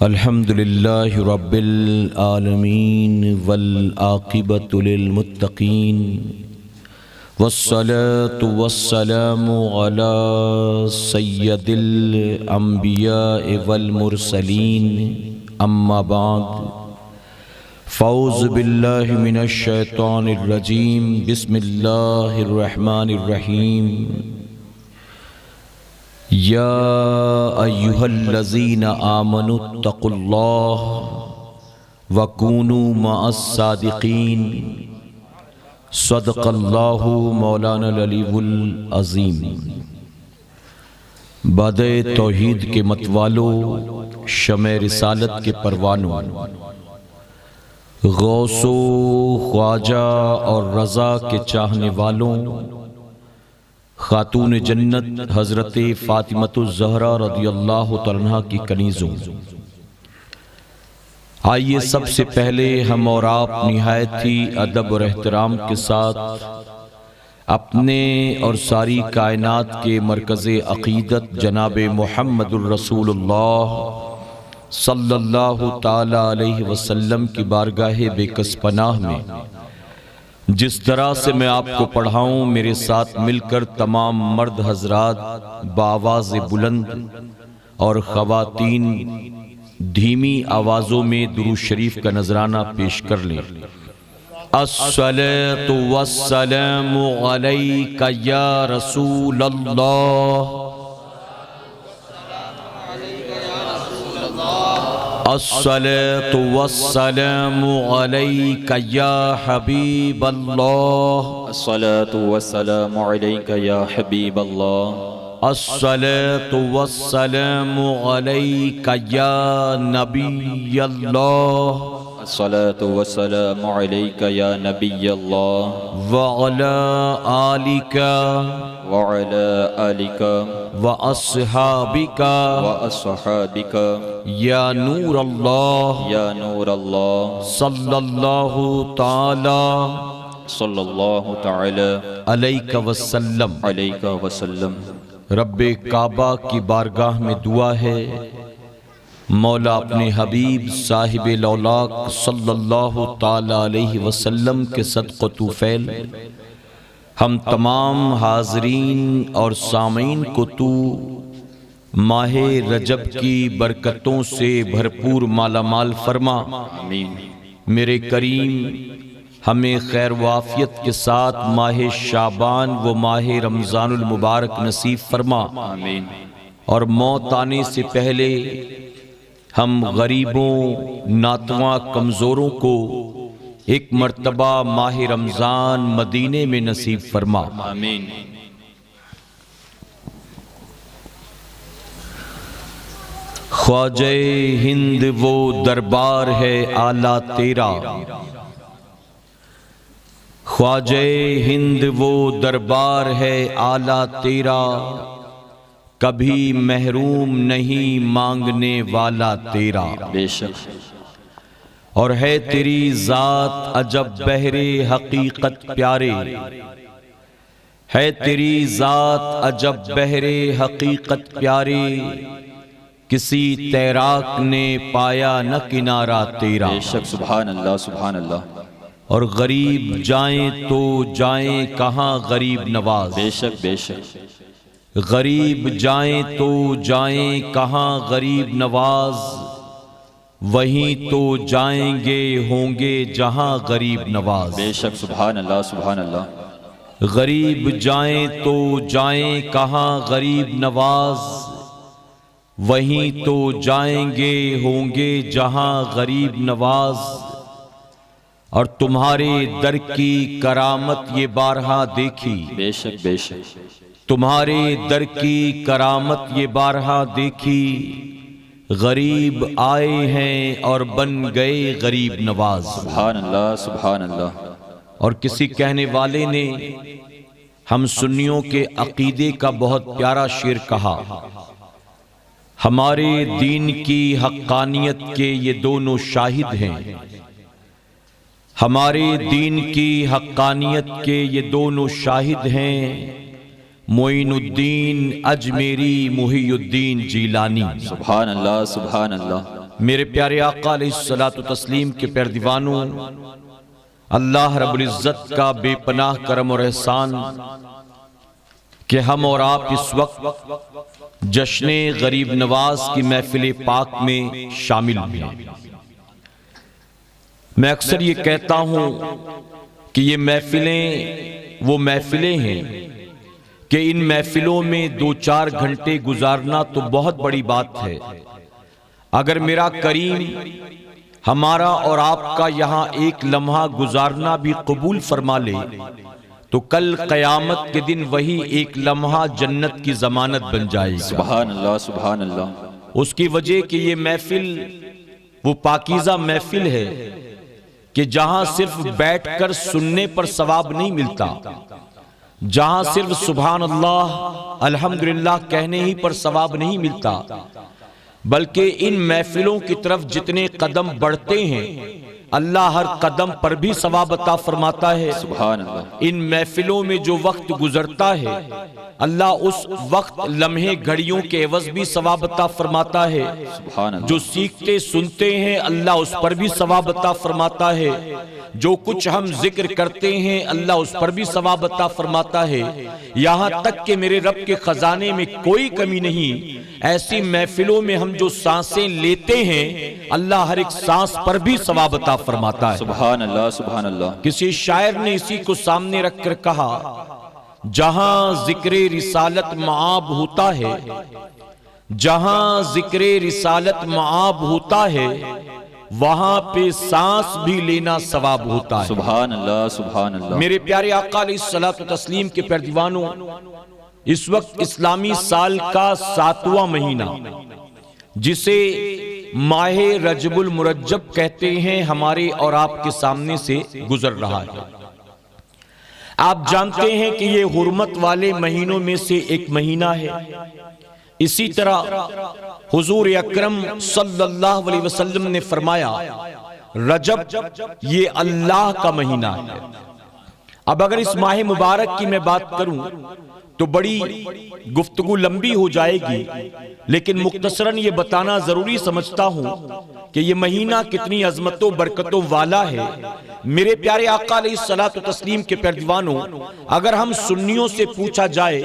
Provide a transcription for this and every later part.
الحمدللہ رب العالمین والعاقبۃ للمتقین والصلاة والسلام علی سید الانبیاء والمرسلین اما بعد فاعوذ باللہ من الشیطان الرجیم بسم اللہ الرحمن الرحیم یا ایہا الذین آمنوا اتقوا اللہ وکونوا مع الصادقین صدق اللہ مولانا العلی العظیم۔ باد توحید کے متوالو، شمع رسالت کے پروانوں، غوث و خواجہ اور رضا کے چاہنے والوں، خاتون جنت حضرت فاطمۃ الزہرا رضی اللہ تعالیٰ عنہا کی کنیزوں، آئیے سب سے پہلے ہم اور آپ نہایت ہی ادب اور احترام کے ساتھ اپنے اور ساری کائنات کے مرکز عقیدت جناب محمد الرسول اللہ صلی اللہ تعالی علیہ وسلم کی بارگاہ بے کس پناہ میں جس طرح سے میں آپ کو پڑھاؤں، میرے ساتھ مل کر تمام مرد حضرات بآواز بلند اور خواتین دھیمی آوازوں میں درود شریف کا نذرانہ پیش کر لیں۔ الصلاۃ والسلام علیک یا رسول اللہ، الصلاۃ والسلام علیک یا حبیب اللہ، الصلاۃ والسلام علیک یا حبیب اللہ، الصلاۃ والسلام علیک یا نبی اللہ، الصلاۃ والسلام علیک یا نبی اللہ، وعلی آلک وعلی آلک واصحابک واصحابک یا نور اللہ یا نور اللہ، صلی اللہ تعالی صلی اللہ تعالی علیہ وسلم۔ علیک وسلم۔ رب کعبہ کی بارگاہ میں دعا ہے، مولا اپنے حبیب صاحب لولاک صلی اللہ تعالی علیہ وسلم کے صدق و توفیل ہم تمام حاضرین اور سامعین کو تو ماہ رجب کی برکتوں سے بھرپور مالا مال فرما۔ آمین۔ میرے کریم ہمیں خیر و عافیت کے ساتھ ماہ شعبان و ماہ رمضان المبارک نصیب فرما۔ آمین۔ اور موت آنے سے پہلے ہم غریبوں، ناتواں، کمزوروں کو ایک مرتبہ ماہ رمضان مدینے میں نصیب فرما۔ آمین۔ خواجہ ہند وہ دربار ہے اعلیٰ تیرا، خواجہ ہند وہ دربار ہے اعلیٰ تیرا، کبھی محروم نہیں مانگنے والا تیرا۔ بے شک۔ اور ہے تیری ذات عجب بحر حقیقت پیارے، ہے تیری ذات عجب بحر حقیقت پیارے، کسی تیراک نے پایا نہ کنارہ تیرا۔ بے شک۔ سبحان اللہ، سبحان اللہ۔ اور غریب جائیں تو جائیں کہاں غریب نواز، بے شک، بے شک۔ غریب جائیں تو جائیں کہاں غریب نواز، وہیں تو جائیں گے ہوں گے جہاں غریب نواز۔ بے شک۔ سبحان اللہ، سبحان اللہ۔ غریب جائیں تو جائیں کہاں غریب نواز، وہیں تو جائیں گے ہوں گے جہاں غریب نواز۔ اور تمہارے در کی کرامت یہ بارہا دیکھی، بے شک، بے شک۔ تمہارے در کی کرامت یہ بارہا دیکھی، غریب آئے ہیں اور بن گئے غریب نواز۔ سبحان اللہ، سبحان اللہ۔ اور کسی کہنے والے نے ہم سنیوں کے عقیدے کا بہت پیارا شعر کہا، ہمارے دین کی حقانیت کے یہ دونوں شاہد ہیں، ہمارے دین کی حقانیت کے یہ دونوں شاہد ہیں، معین الدین اجمیری محی الدین جیلانی۔ سبحان اللہ سبحان اللہ۔ میرے پیارے آقا علیہ الصلوۃ والتسلیم کے پیارے دیوانوں، اللہ رب العزت کا بے پناہ کرم اور احسان کہ ہم اور آپ اس وقت جشن غریب نواز کی محفل پاک میں شامل ہیں۔ میں اکثر یہ کہتا ہوں کہ یہ محفلیں وہ محفلیں ہیں کہ ان محفلوں میں 2-4 گھنٹے گزارنا تو بہت بڑی بات ہے۔ اگر میرا کریم ہمارا اور آپ کا یہاں ایک لمحہ گزارنا بھی قبول فرما لے تو کل قیامت کے دن وہی ایک لمحہ جنت کی ضمانت بن جائے گا۔ سبحان اللہ سبحان اللہ۔ اس کی وجہ کہ یہ محفل وہ پاکیزہ محفل ہے کہ جہاں صرف بیٹھ کر سننے پر ثواب نہیں ملتا، جہاں صرف سبحان اللہ الحمدللہ کہنے ہی پر ثواب نہیں ملتا، بلکہ ان محفلوں کی طرف جتنے قدم بڑھتے ہیں اللہ ہر قدم پر بھی ثواب عطا فرماتا ہے۔ سبحان اللہ۔ ان محفلوں میں جو وقت گزرتا ہے اللہ اس وقت لمحے گھڑیوں کے عوض بھی ثواب عطا فرماتا ہے۔ سبحان اللہ۔ جو سیکھتے سنتے ہیں اللہ اس پر بھی ثواب عطا فرماتا ہے۔ جو کچھ ہم ذکر کرتے ہیں اللہ اس پر بھی ثواب عطا فرماتا ہے، یہاں تک کہ میرے رب کے خزانے میں کوئی کمی نہیں۔ ایسی محفلوں میں ہم جو سانسیں لیتے ہیں اللہ ہر ایک سانس پر بھی ثواب عطا فرماتا ہے۔ سبحان اللہ سبحان اللہ۔ کسی شاعر نے اسی کو سامنے رکھ کر کہا، جہاں ذکر رسالت معاب ہوتا ہے، جہاں ذکر رسالت معاب ہوتا ہے وہاں پہ سانس بھی لینا ثواب ہوتا ہے۔ سبحان اللہ سبحان اللہ۔ میرے پیارے آقا علیہ الصلوۃ والتسلیم کے پیارے دیوانوں، اس وقت اسلامی سال کا 7واں مہینہ جسے ماہ رجب المرجب کہتے ہیں ہمارے اور آپ کے سامنے سے گزر رہا ہے۔ آپ جانتے ہیں کہ یہ حرمت والے مہینوں میں سے ایک مہینہ ہے۔ اسی طرح حضور اکرم صلی اللہ علیہ وسلم نے فرمایا رجب یہ اللہ کا مہینہ ہے۔ اب اگر اس ماہ مبارک کی میں بات کروں تو بڑی گفتگو لمبی ہو جائے گی، لیکن مختصراً یہ بتانا ضروری سمجھتا ہوں کہ یہ مہینہ کتنی عظمتوں برکتوں والا ہے۔ میرے پیارے آقا علیہ الصلوۃ والتسلیم کے پیارے دیوانوں، اگر ہم سنیوں سے پوچھا جائے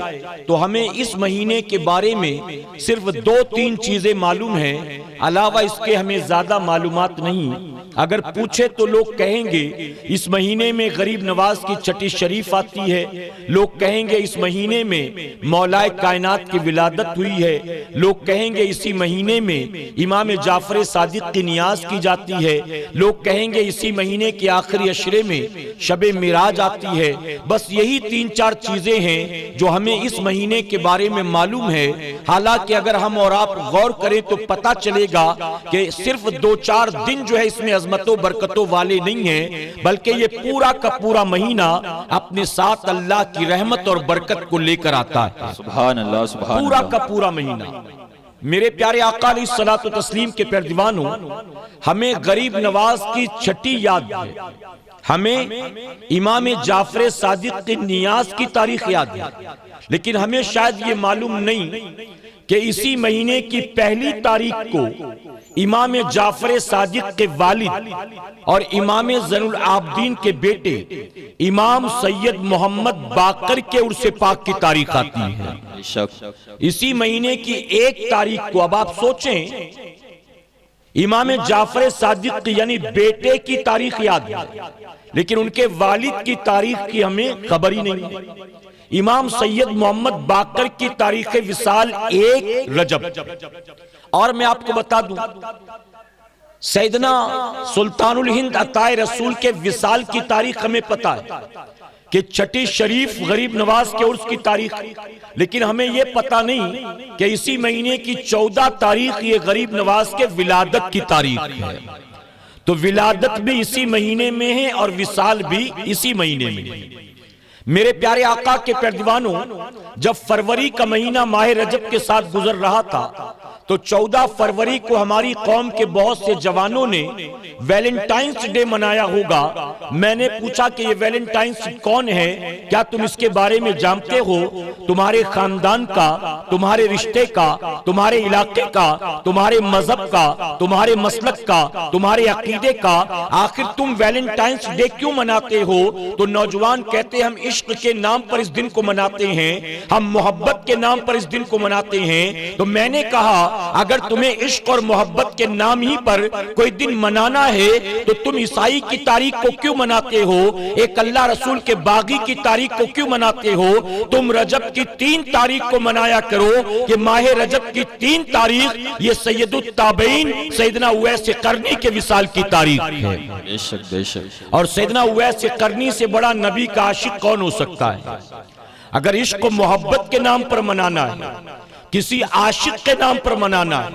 تو ہمیں اس مہینے کے بارے میں صرف 2-3 چیزیں معلوم ہیں، علاوہ اس کے ہمیں زیادہ معلومات نہیں۔ اگر پوچھے تو لوگ کہیں گے اس مہینے میں غریب نواز کی چھٹی شریف آتی ہے، لوگ کہیں گے اس مہینے میں مولا کائنات کی ولادت ہوئی ہے، لوگ کہیں گے اسی مہینے میں امام جعفر صادق کی نیاز کی جاتی ہے، لوگ کہیں گے اسی مہینے کے آخری عشرے میں شب معراج آتی ہے۔ بس یہی 3-4 چیزیں ہیں جو ہمیں اس مہینے کے بارے میں معلوم ہے۔ حالانکہ اگر ہم اور آپ غور کریں تو پتہ چلے گا کہ صرف 2-4 دن جو ہے اس میں عظمتوں برکتوں والے نہیں ہیں، بلکہ یہ پورا کا پورا مہینہ اپنے ساتھ اللہ کی رحمت اور برکت کو لے کر آتا ہے۔ سبحان اللہ سبحان اللہ۔ پورا کا پورا مہینہ۔ میرے پیارے آقا علیہ الصلوۃ والتسلیم کے پیارے دیوانوں، ہمیں غریب نواز کی چھٹی یاد ہے، ہمیں امام جعفر صادق کی نیاز کی تاریخ یاد ہے، لیکن ہمیں شاید یہ معلوم نہیں کہ اسی مہینے کی پہلی تاریخ کو امام جعفر صادق کے والد اور امام زین العابدین کے بیٹے امام سید محمد باقر کے عرس پاک کی تاریخ آتی ہے۔ اسی مہینے کی 1 تاریخ کو اب آپ سوچیں، امام جعفر صادق کی یعنی بیٹے کی تاریخ یاد ہے، لیکن ان کے والد کی تاریخ کی ہمیں خبر ہی نہیں ہے۔ امام سید محمد باقر کی تاریخ وصال 1 رجب۔ اور میں آپ کو بتا دوں، سیدنا سلطان الہند عطائے رسول کے وصال کی تاریخ ہمیں پتا ہے کہ چھٹی شریف غریب نواز کے عرس کی تاریخ، لیکن ہمیں یہ پتا نہیں کہ اسی مہینے کی 14 تاریخ یہ غریب نواز کے ولادت کی تاریخ ہے۔ تو ولادت بھی اسی مہینے میں ہے اور وصال بھی اسی مہینے میں ہے۔ میرے پیارے آقا کے پیارے دیوانوں، جب فروری کا مہینہ ماہ رجب کے ساتھ گزر رہا تھا تو 14 فروری کو ہماری قوم کے بہت سے جوانوں نے ویلنٹائنس ڈے منایا ہوگا۔ میں نے پوچھا کہ یہ ویلنٹائنس کون ہے، کیا تم اس کے بارے میں جانتے ہو؟ تمہارے خاندان کا، تمہارے رشتے کا، تمہارے علاقے کا، تمہارے مذہب کا، تمہارے مسلک کا، تمہارے عقیدے کا، آخر تم ویلنٹائنس ڈے کیوں مناتے ہو؟ تو نوجوان کہتے ہیں ہم عشق کے نام پر اس دن کو مناتے ہیں، ہم محبت کے نام پر اس دن کو مناتے ہیں۔ تو میں نے کہا اگر تمہیں عشق اور محبت کے نام ہی پر کوئی دن منانا ہے تو تم عیسائی کی تاریخ کو کیوں مناتے ہو؟ ایک اللہ رسول کے باغی کی تاریخ کو کیوں مناتے ہو؟ تم رجب کی 3 تاریخ کو منایا کرو کہ ماہ رجب کی 3 تاریخ یہ سید التابعین سیدنا اویس قرنی کے وصال کی تاریخ ہے۔ بے شک بے شک۔ اور سیدنا اویس قرنی سے بڑا نبی کا عاشق کون ہو سکتا ہے؟ اگر عشق و محبت کے نام پر منانا ہے، کسی عاشق کے نام پر منانا ہے،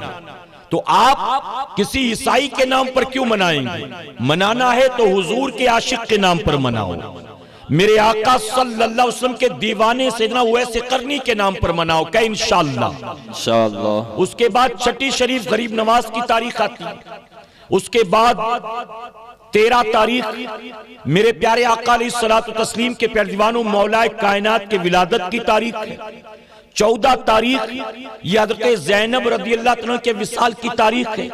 تو آپ کسی عیسائی کے نام پر کیوں منائیں گے؟ منانا ہے تو حضور کے عاشق کے نام پر مناؤ، میرے آقا صلی اللہ علیہ وسلم کے دیوانے سیدنا اویس قرنی کے نام پر مناؤ کہ انشاءاللہ۔ انشاءاللہ۔ اس کے بعد چھٹی شریف غریب نواز کی تاریخ آتی ہے، اس کے بعد 13 تاریخ میرے پیارے آقا علیہ الصلوۃ والتسلیم کے پیروانوں مولا کائنات کے ولادت کی تاریخ ہے۔ 14 تاریخ یہ حضرت زینب رضی اللہ عنہ کے وصال کی تاریخ ہے۔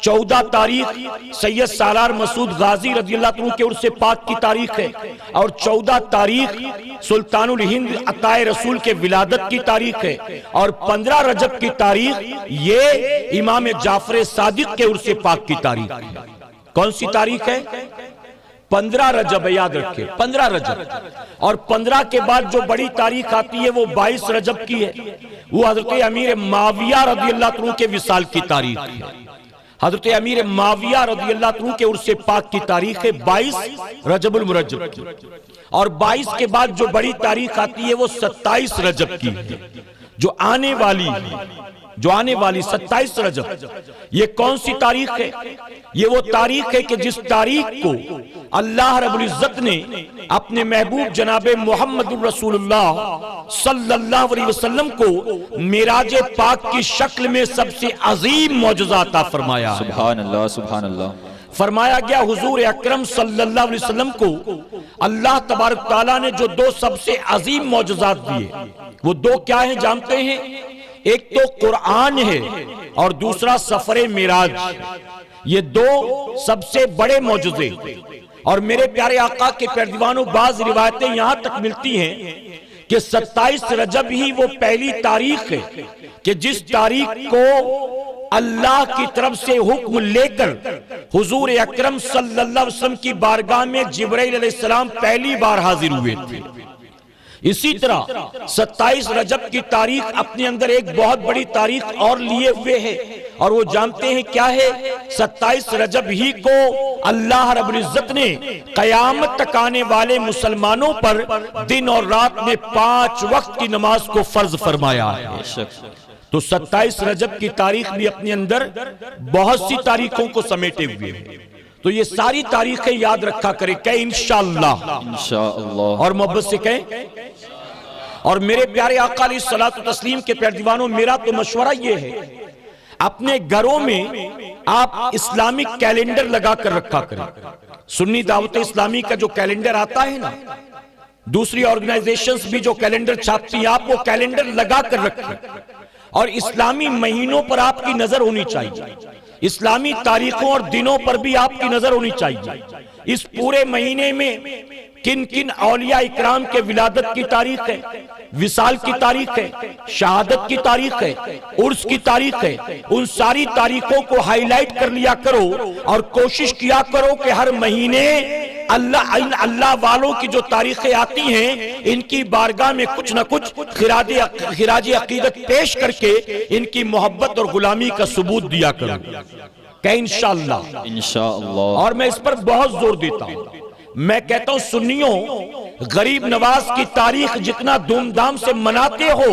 14 تاریخ سید سالار مسعود غازی رضی اللہ عنہ کے عرس پاک کی تاریخ ہے، اور 14 تاریخ سلطان الہند عطائے رسول کے ولادت کی تاریخ ہے، اور 15 رجب کی تاریخ یہ امام جعفر صادق کے عرس پاک کی تاریخ ہے۔ کون سی تاریخ ہے؟ 15 رجب، یاد رکھیں 15 رجب۔ اور 15 کے بعد جو بڑی تاریخ آتی ہے وہ 22 رجب کی ہے، وہ حضرت امیر معاویہ رضی اللہ عنہ کے وصال کی تاریخ ہے۔ حضرت امیر معاویہ رضی اللہ عنہ کے عرس پاک کی تاریخ ہے 22 رجب المرجب کی۔ اور 22 کے بعد جو بڑی تاریخ آتی ہے وہ 27 رجب کی ہے، جو آنے والی 27 رجب۔ یہ کون سی تاریخ ہے؟ یہ وہ تاریخ ہے کہ جس تاریخ کو اللہ رب العزت نے اپنے محبوب جناب محمد رسول اللہ صلی اللہ علیہ وسلم کو معراج پاک کی شکل میں سب سے عظیم معجزہ عطا فرمایا۔ سبحان اللہ سبحان اللہ۔ فرمایا گیا حضور اکرم صلی اللہ علیہ وسلم کو اللہ تبارک تعالیٰ نے جو 2 سب سے عظیم معجزات دیے، وہ 2 کیا ہیں جانتے ہیں؟ ایک تو قرآن ہے اور دوسرا سفر معراج۔ یہ 2 سب سے بڑے معجزے، اور میرے پیارے آقا کے پیروانوں بعض روایتیں یہاں تک ملتی ہیں کہ 27 رجب ہی وہ پہلی تاریخ ہے کہ جس تاریخ کو اللہ کی طرف سے حکم لے کر حضور اکرم صلی اللہ علیہ وسلم کی بارگاہ میں جبرائیل علیہ السلام پہلی بار حاضر ہوئے تھے۔ اسی طرح 27 رجب کی تاریخ اپنے اندر ایک بہت بڑی تاریخ اور لیے ہوئے ہے، اور وہ جانتے ہیں کیا ہے؟ 27 رجب ہی کو اللہ رب العزت نے قیامت تک آنے والے مسلمانوں پر دن اور رات میں 5 وقت کی نماز کو فرض فرمایا ہے۔ تو 27 رجب کی تاریخ بھی اپنے اندر بہت سی تاریخوں کو سمیٹے ہوئے ہیں۔ تو یہ ساری تاریخیں یاد رکھا کرے کہ انشاءاللہ، انشاءاللہ، اور محبت سے کہیں۔ اور میرے پیارے آقا علیہ الصلوۃ والتسلیم کے پیروانوں، میرا تو مشورہ یہ ہے اپنے گھروں میں آپ اسلامک کیلنڈر لگا کر رکھا کریں۔ سنی دعوت اسلامی کا جو کیلنڈر آتا ہے نا، دوسری آرگنائزیشنز بھی جو کیلنڈر چھاپتی ہیں، آپ وہ کیلنڈر لگا کر رکھیں، اور اسلامی مہینوں پر آپ کی نظر ہونی چاہیے، اسلامی تاریخوں اور دنوں پر بھی آپ کی نظر ہونی چاہیے۔ اس پورے مہینے میں کن کن اولیاء اکرام کے ولادت کی تاریخ ہے، وصال کی تاریخ ہے، شہادت کی تاریخ ہے، عرس کی تاریخ ہے، ان ساری تاریخوں کو ہائی لائٹ کر لیا کرو، اور کوشش کیا کرو کہ ہر مہینے اللہ والوں کی جو تاریخیں آتی ہیں ان کی بارگاہ میں کچھ نہ کچھ خراج عقیدت پیش کر کے ان کی محبت اور غلامی کا ثبوت دیا کرو کہ انشاءاللہ۔ اور میں اس پر بہت زور دیتا ہوں، میں کہتا ہوں سنیوں، غریب نواز کی تاریخ جتنا دھوم دھام سے مناتے ہو،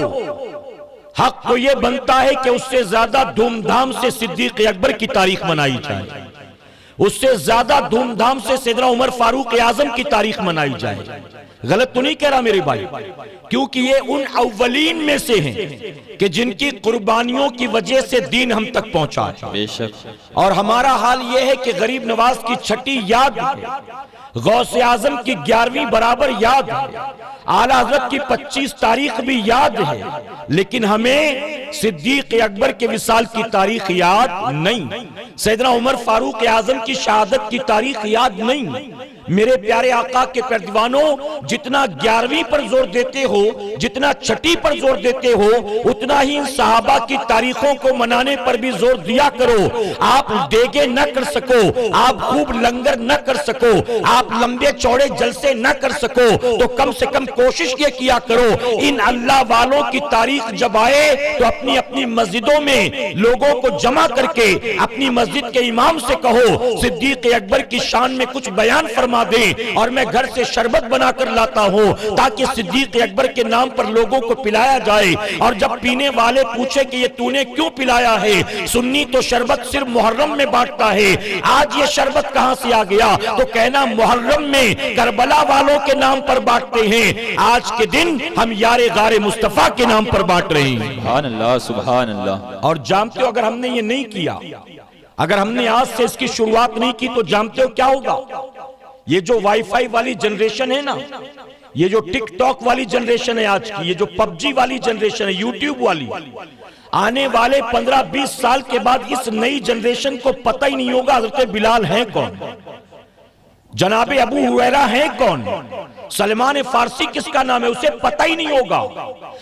حق تو یہ بنتا ہے کہ اس سے زیادہ دھوم دھام سے صدیق اکبر کی تاریخ منائی جائے، اس سے زیادہ دھوم دھام سے سیدنا عمر فاروق اعظم کی تاریخ منائی جائے، غلط تو نہیں کہہ رہا میرے بھائی، کیونکہ یہ ان اولین میں سے ہیں کہ جن کی قربانیوں کی وجہ سے دین ہم تک پہنچا ہے۔ بے شک۔ اور ہمارا حال یہ ہے کہ غریب نواز کی چھٹی یاد ہے، غوث اعظم کی 11ویں برابر یاد ہے، اعلیٰ حضرت کی 25 تاریخ بھی یاد ہے، لیکن ہمیں صدیق اکبر کے وصال کی تاریخ یاد نہیں، سیدنا عمر فاروق اعظم کی شہادت کی تاریخ یاد نہیں۔ میرے پیارے آقا کے پیروانوں، جتنا 11ویں پر زور دیتے ہو، جتنا چھٹی پر زور دیتے ہو، اتنا ہی صحابہ کی تاریخوں کو منانے پر بھی زور دیا کرو۔ آپ دیگے نہ کر سکو، آپ خوب لنگر نہ کر سکو، آپ لمبے چوڑے جلسے نہ کر سکو، تو کم سے کم کوشش یہ کیا کرو، ان اللہ والوں کی تاریخ جب آئے تو اپنی اپنی مسجدوں میں لوگوں کو جمع کر کے اپنی مسجد کے امام سے کہو صدیق اکبر کی شان میں کچھ بیان فرما دیں، اور میں گھر سے شربت بنا کر لاتا ہوں تاکہ صدیق اکبر کے نام پر لوگوں کو پلایا جائے۔ اور جب پینے والے پوچھے کہ یہ تو نے کیوں پلایا ہے، سنی تو شربت صرف محرم میں بانٹتا ہے، آج یہ شربت کہاں سے آ گیا؟ تو کہنا محرم میں کربلا والوں کے نام پر بانٹتے ہیں، آج کے دن ہم یار غار مصطفیٰ کے نام پر بانٹ رہے ہیں۔ سبحان اللہ، سبحان اللہ۔ اور جانتے ہو اگر ہم نے یہ نہیں کیا، اگر ہم نے آج سے اس کی شروعات نہیں کی، تو جانتے ہو کیا ہوگا؟ یہ جو وائی فائی والی جنریشن ہے نا، یہ جو ٹک ٹاک والی جنریشن ہے آج کی، یہ جو پب جی والی جنریشن ہے، یوٹیوب والی، آنے والے 15-20 سال کے بعد اس نئی جنریشن کو پتہ ہی نہیں ہوگا حضرت بلال ہیں کون، جناب ابو ہریرہ ہیں کون، سلمان فارسی کس کا نام ہے، اسے پتہ ہی نہیں ہوگا۔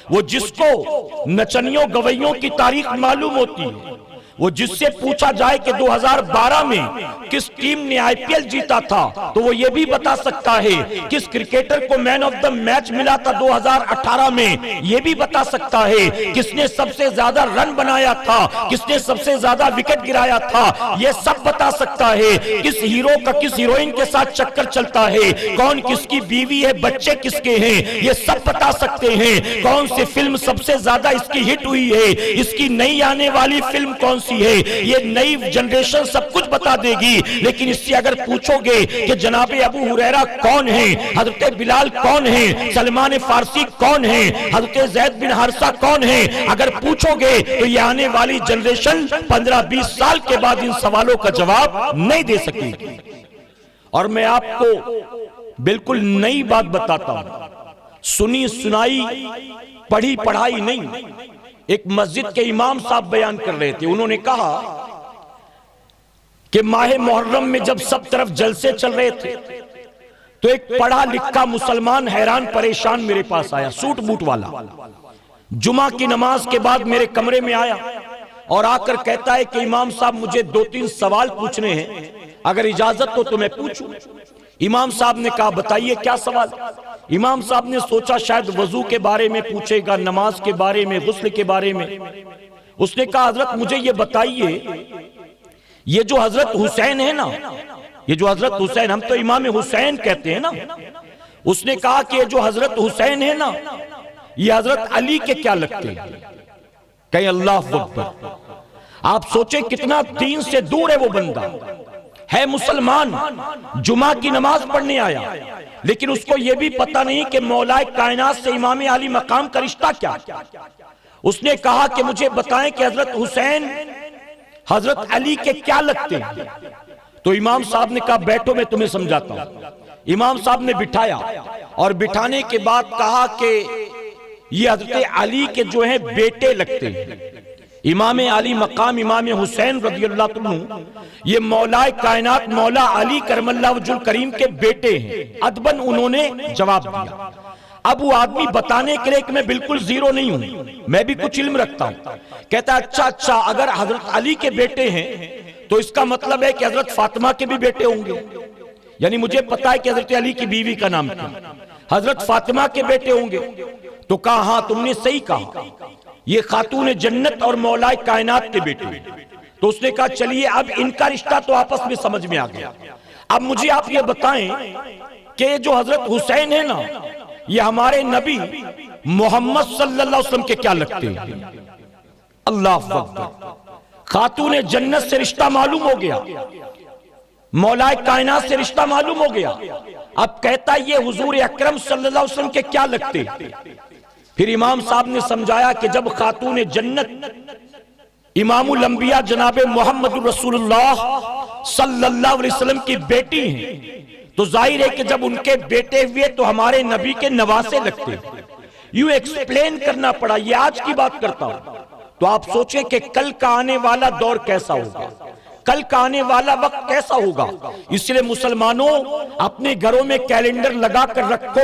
وہ جس کو نچنیوں گویوں کی تاریخ معلوم ہوتی ہے، وہ جس سے پوچھا جائے کہ 2012 میں کس ٹیم نے آئی پی ایل جیتا تھا تو وہ یہ بھی بتا سکتا ہے، کس کرکٹر کو مین آف دا میچ ملا تھا 2018 میں یہ بھی بتا سکتا ہے، کس نے سب سے زیادہ رن بنایا تھا، کس نے سب سے زیادہ وکٹ گرایا تھا، یہ سب بتا سکتا ہے، کس ہیرو کا کس ہیروئن کے ساتھ چکر چلتا ہے، کون کس کی بیوی ہے، بچے کس کے ہیں، یہ سب بتا سکتے ہیں، کون سی فلم سب سے زیادہ اس کی ہٹ ہوئی ہے، اس کی نئی آنے والی فلم کون سی ہے، یہ نئی جنریشن سب کچھ بتا دے گی۔ لیکن اس سے اگر پوچھو گے کہ جناب ابو ہریرہ کون ہیں، حضرت بلال کون ہیں، سلمان فارسی کون ہیں، حضرت زید بن حارثہ کون ہیں، اگر پوچھو گے تو یہ آنے والی جنریشن 15-20 سال کے بعد ان سوالوں کا جواب نہیں دے سکے گی۔ اور میں آپ کو بالکل نئی بات بتاتا ہوں، سنی سنائی پڑھی پڑھائی نہیں، ایک مسجد کے امام صاحب بیان کر رہے تھے، انہوں نے کہا کہ ماہ محرم میں جب سب طرف جلسے چل رہے تھے تو ایک پڑھا لکھا مسلمان حیران پریشان میرے پاس آیا، سوٹ بوٹ والا، جمعہ کی نماز کے بعد میرے کمرے میں آیا اور آ کر کہتا ہے کہ امام صاحب مجھے 2-3 سوال پوچھنے ہیں، اگر اجازت تو میں پوچھوں۔ امام صاحب نے کہا بتائیے کیا سوال۔ امام صاحب نے سوچا شاید وضو کے بارے میں پوچھے گا، نماز کے بارے میں، غسل کے بارے میں۔ اس نے کہا حضرت مجھے یہ بتائیے، یہ جو حضرت حسین ہے نا، یہ جو حضرت حسین، ہم تو امام حسین کہتے ہیں نا، اس نے کہا کہ یہ جو حضرت حسین ہے نا، یہ حضرت علی کے کیا لگتے ہیں؟ کہیں اللہ اکبر۔ آپ سوچیں کتنا دین سے دور ہے وہ بندہ، ہے مسلمان، جمعہ کی نماز پڑھنے آیا، لیکن اس کو یہ بھی پتہ نہیں کہ مولا کائنات سے امام علی مقام کا رشتہ کیا۔ اس نے کہا کہ مجھے بتائیں کہ حضرت حسین حضرت علی کے کیا لگتے ہیں؟ تو امام صاحب نے کہا بیٹھو میں تمہیں سمجھاتا ہوں۔ امام صاحب نے بٹھایا اور بٹھانے کے بعد کہا کہ یہ حضرت علی کے جو ہیں بیٹے لگتے ہیں، امام علی مقام امام حسین رضی اللہ عنہ، یہ مولا کائنات مولا علی کرم اللہ وجہ الکریم کے بیٹے ہیں۔ ادباً انہوں نے جواب دیا۔ اب وہ آدمی بتانے کے لئے کہ میں بالکل زیرو نہیں ہوں، میں بھی کچھ علم رکھتا ہوں، کہتا ہے اچھا اگر حضرت علی کے بیٹے ہیں تو اس کا مطلب ہے کہ حضرت فاطمہ کے بھی بیٹے ہوں گے، یعنی مجھے پتا ہے کہ حضرت علی کی بیوی کا نام کیا، حضرت فاطمہ کے بیٹے ہوں گے۔ تو کہا ہاں تم نے صحیح کہا، یہ خاتون جنت اور مولا کائنات کے بیٹے۔ تو اس نے کہا چلیے اب ان کا رشتہ تو آپس میں سمجھ میں آ گیا، اب مجھے آپ یہ بتائیں کہ جو حضرت حسین ہے نا، یہ ہمارے نبی محمد صلی اللہ علیہ وسلم کے کیا لگتے ہیں؟ اللہ اکبر۔ خاتون جنت سے رشتہ معلوم ہو گیا، مولا کائنات سے رشتہ معلوم ہو گیا. اب کہتا یہ حضور اکرم صلی اللہ علیہ وسلم کے کیا لگتے. پھر امام صاحب نے سمجھایا کہ جب خاتون جنت امام الانبیاء جناب محمد رسول اللہ صلی اللہ علیہ وسلم کی بیٹی ہیں تو ظاہر ہے کہ جب ان کے بیٹے ہوئے تو ہمارے نبی کے نواسے لگتے. یوں ایکسپلین کرنا پڑا. یہ آج کی بات کرتا ہوں تو آپ سوچیں کہ کل کا آنے والا دور کیسا ہوگا, کل کا آنے والا وقت کیسا ہوگا. اس لیے مسلمانوں اپنے گھروں میں کیلنڈر لگا کر رکھو,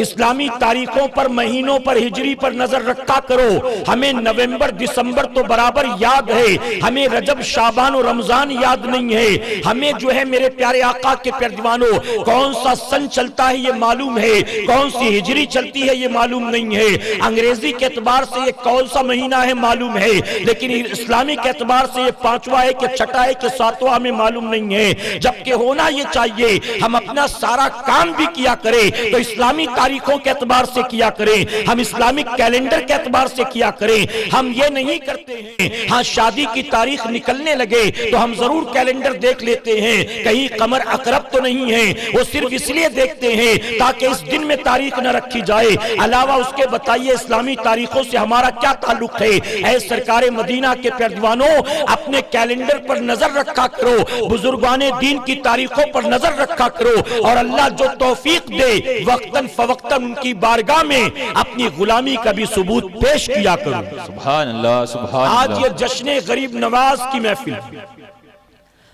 اسلامی تاریخوں پر, مہینوں پر, ہجری پر نظر رکھا کرو. ہمیں نومبر دسمبر تو برابر یاد ہے, ہمیں رجب شعبان و رمضان یاد نہیں ہے. ہمیں جو ہے میرے پیارے آقا کے پیروانوں کون سا سن چلتا ہے یہ معلوم ہے, کون سی ہجری چلتی ہے یہ معلوم نہیں ہے, انگریزی کے اعتبار سے یہ کون سا مہینہ ہے معلوم ہے, لیکن اسلامی کے اعتبار سے یہ پانچواں ہے کہ چھٹا ہے کہ ساتواں ہمیں معلوم نہیں ہے. جبکہ ہونا یہ چاہیے ہم اپنا سارا کام بھی کیا کریں تو اسلامی تاریخوں کے اعتبار سے کیا کریں, ہم اسلامک کیلنڈر کے اعتبار سے کیا کریں. ہم یہ نہیں کرتے ہیں ہاں شادی کی تاریخ نکلنے لگے تو ہم ضرور کیلنڈر دیکھ لیتے ہیں کہیں قمر اقرب تو نہیں ہے, وہ صرف اس لیے دیکھتے ہیں تاکہ اس دن میں تاریخ نہ رکھی جائے. علاوہ اس کے بتائیے اسلامی تاریخوں سے ہمارا کیا تعلق ہے. اے سرکار مدینہ کے پیروانوں اپنے کیلنڈر پر نظر رکھا کرو, بزرگان دین کی تاریخوں پر نظر رکھا کرو, اور اللہ جو توفیق دے وقتاً فوقتاً ان کی بارگاہ میں اپنی غلامی کا بھی ثبوت پیش کیا کرو. سبحان اللہ سبحان اللہ. آج یہ جشن غریب نواز کی محفل,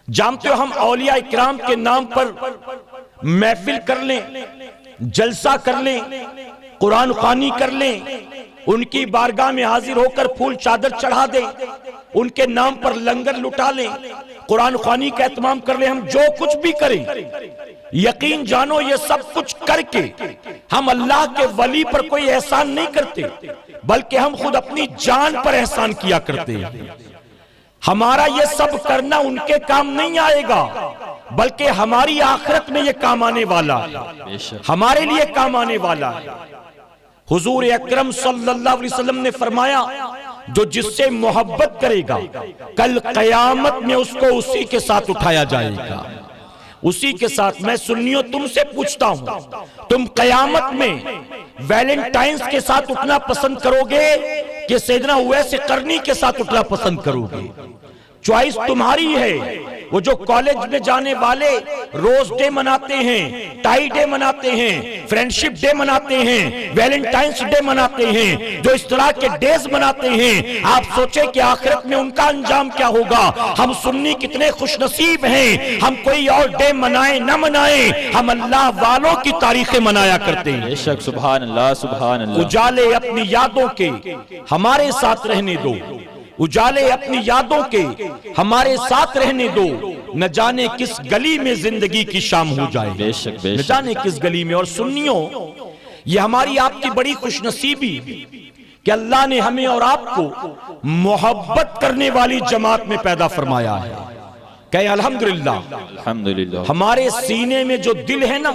جانتے ہو ہم اولیاء اکرام کے نام پر محفل کر لیں, جلسہ کر لیں, قرآن خوانی کر لیں, ان کی بارگاہ میں حاضر ہو کر پھول چادر چڑھا دیں, ان کے نام پر لنگر لٹا لیں, قرآن خوانی کا اہتمام کر لیں, ہم جو کچھ بھی کریں یقین جانو یہ سب کچھ کر کے ہم اللہ کے ولی پر کوئی احسان نہیں کرتے بلکہ ہم خود اپنی جان پر احسان کیا کرتے ہیں. ہمارا یہ سب کرنا ان کے کام نہیں آئے گا بلکہ ہماری آخرت میں یہ کام آنے والا ہے, ہمارے لیے کام آنے والا ہے. حضور اکرم صلی اللہ علیہ وسلم نے فرمایا جو جس سے محبت کرے گا کل قیامت میں اس کو اسی کے ساتھ اٹھایا جائے گا, اسی کے ساتھ. میں سنیوں تم سے پوچھتا ہوں تم قیامت میں ویلنٹائنز کے ساتھ اٹھنا پسند کرو گے کہ سیدنا اویس قرنی کے ساتھ اٹھنا پسند کرو گے؟ چوائس تمہاری ہے. وہ جو کالج میں جانے والے روز ڈے مناتے ہیں, ٹائی ڈے مناتے ہیں, فرینڈشپ ڈے مناتے ہیں, ویلنٹائنز ڈے مناتے ہیں, جو اس طرح کے ڈیز مناتے ہیں, آپ سوچیں کہ آخرت میں ان کا انجام کیا ہوگا. ہم سنی کتنے خوش نصیب ہیں, ہم کوئی اور ڈے منائیں نہ منائیں, ہم اللہ والوں کی تاریخیں منایا کرتے ہیں. بے شک سبحان اللہ سبحان اللہ. اجالے اپنی یادوں کے ہمارے ساتھ رہنے دو, اجالے اپنی یادوں کے ہمارے ساتھ رہنے دو, نہ جانے کس گلی میں زندگی کی شام ہو جائے, بے شک بے نہ شک. جانے کس گلی میں. اور سنیوں یہ ہماری آپ کی بڑی خوش نصیبی کہ اللہ نے ہمیں اور آپ کو محبت کرنے والی جماعت میں پیدا فرمایا ہے. کہیں الحمدللہ. الحمدللہ. ہمارے سینے میں جو دل ہے نا,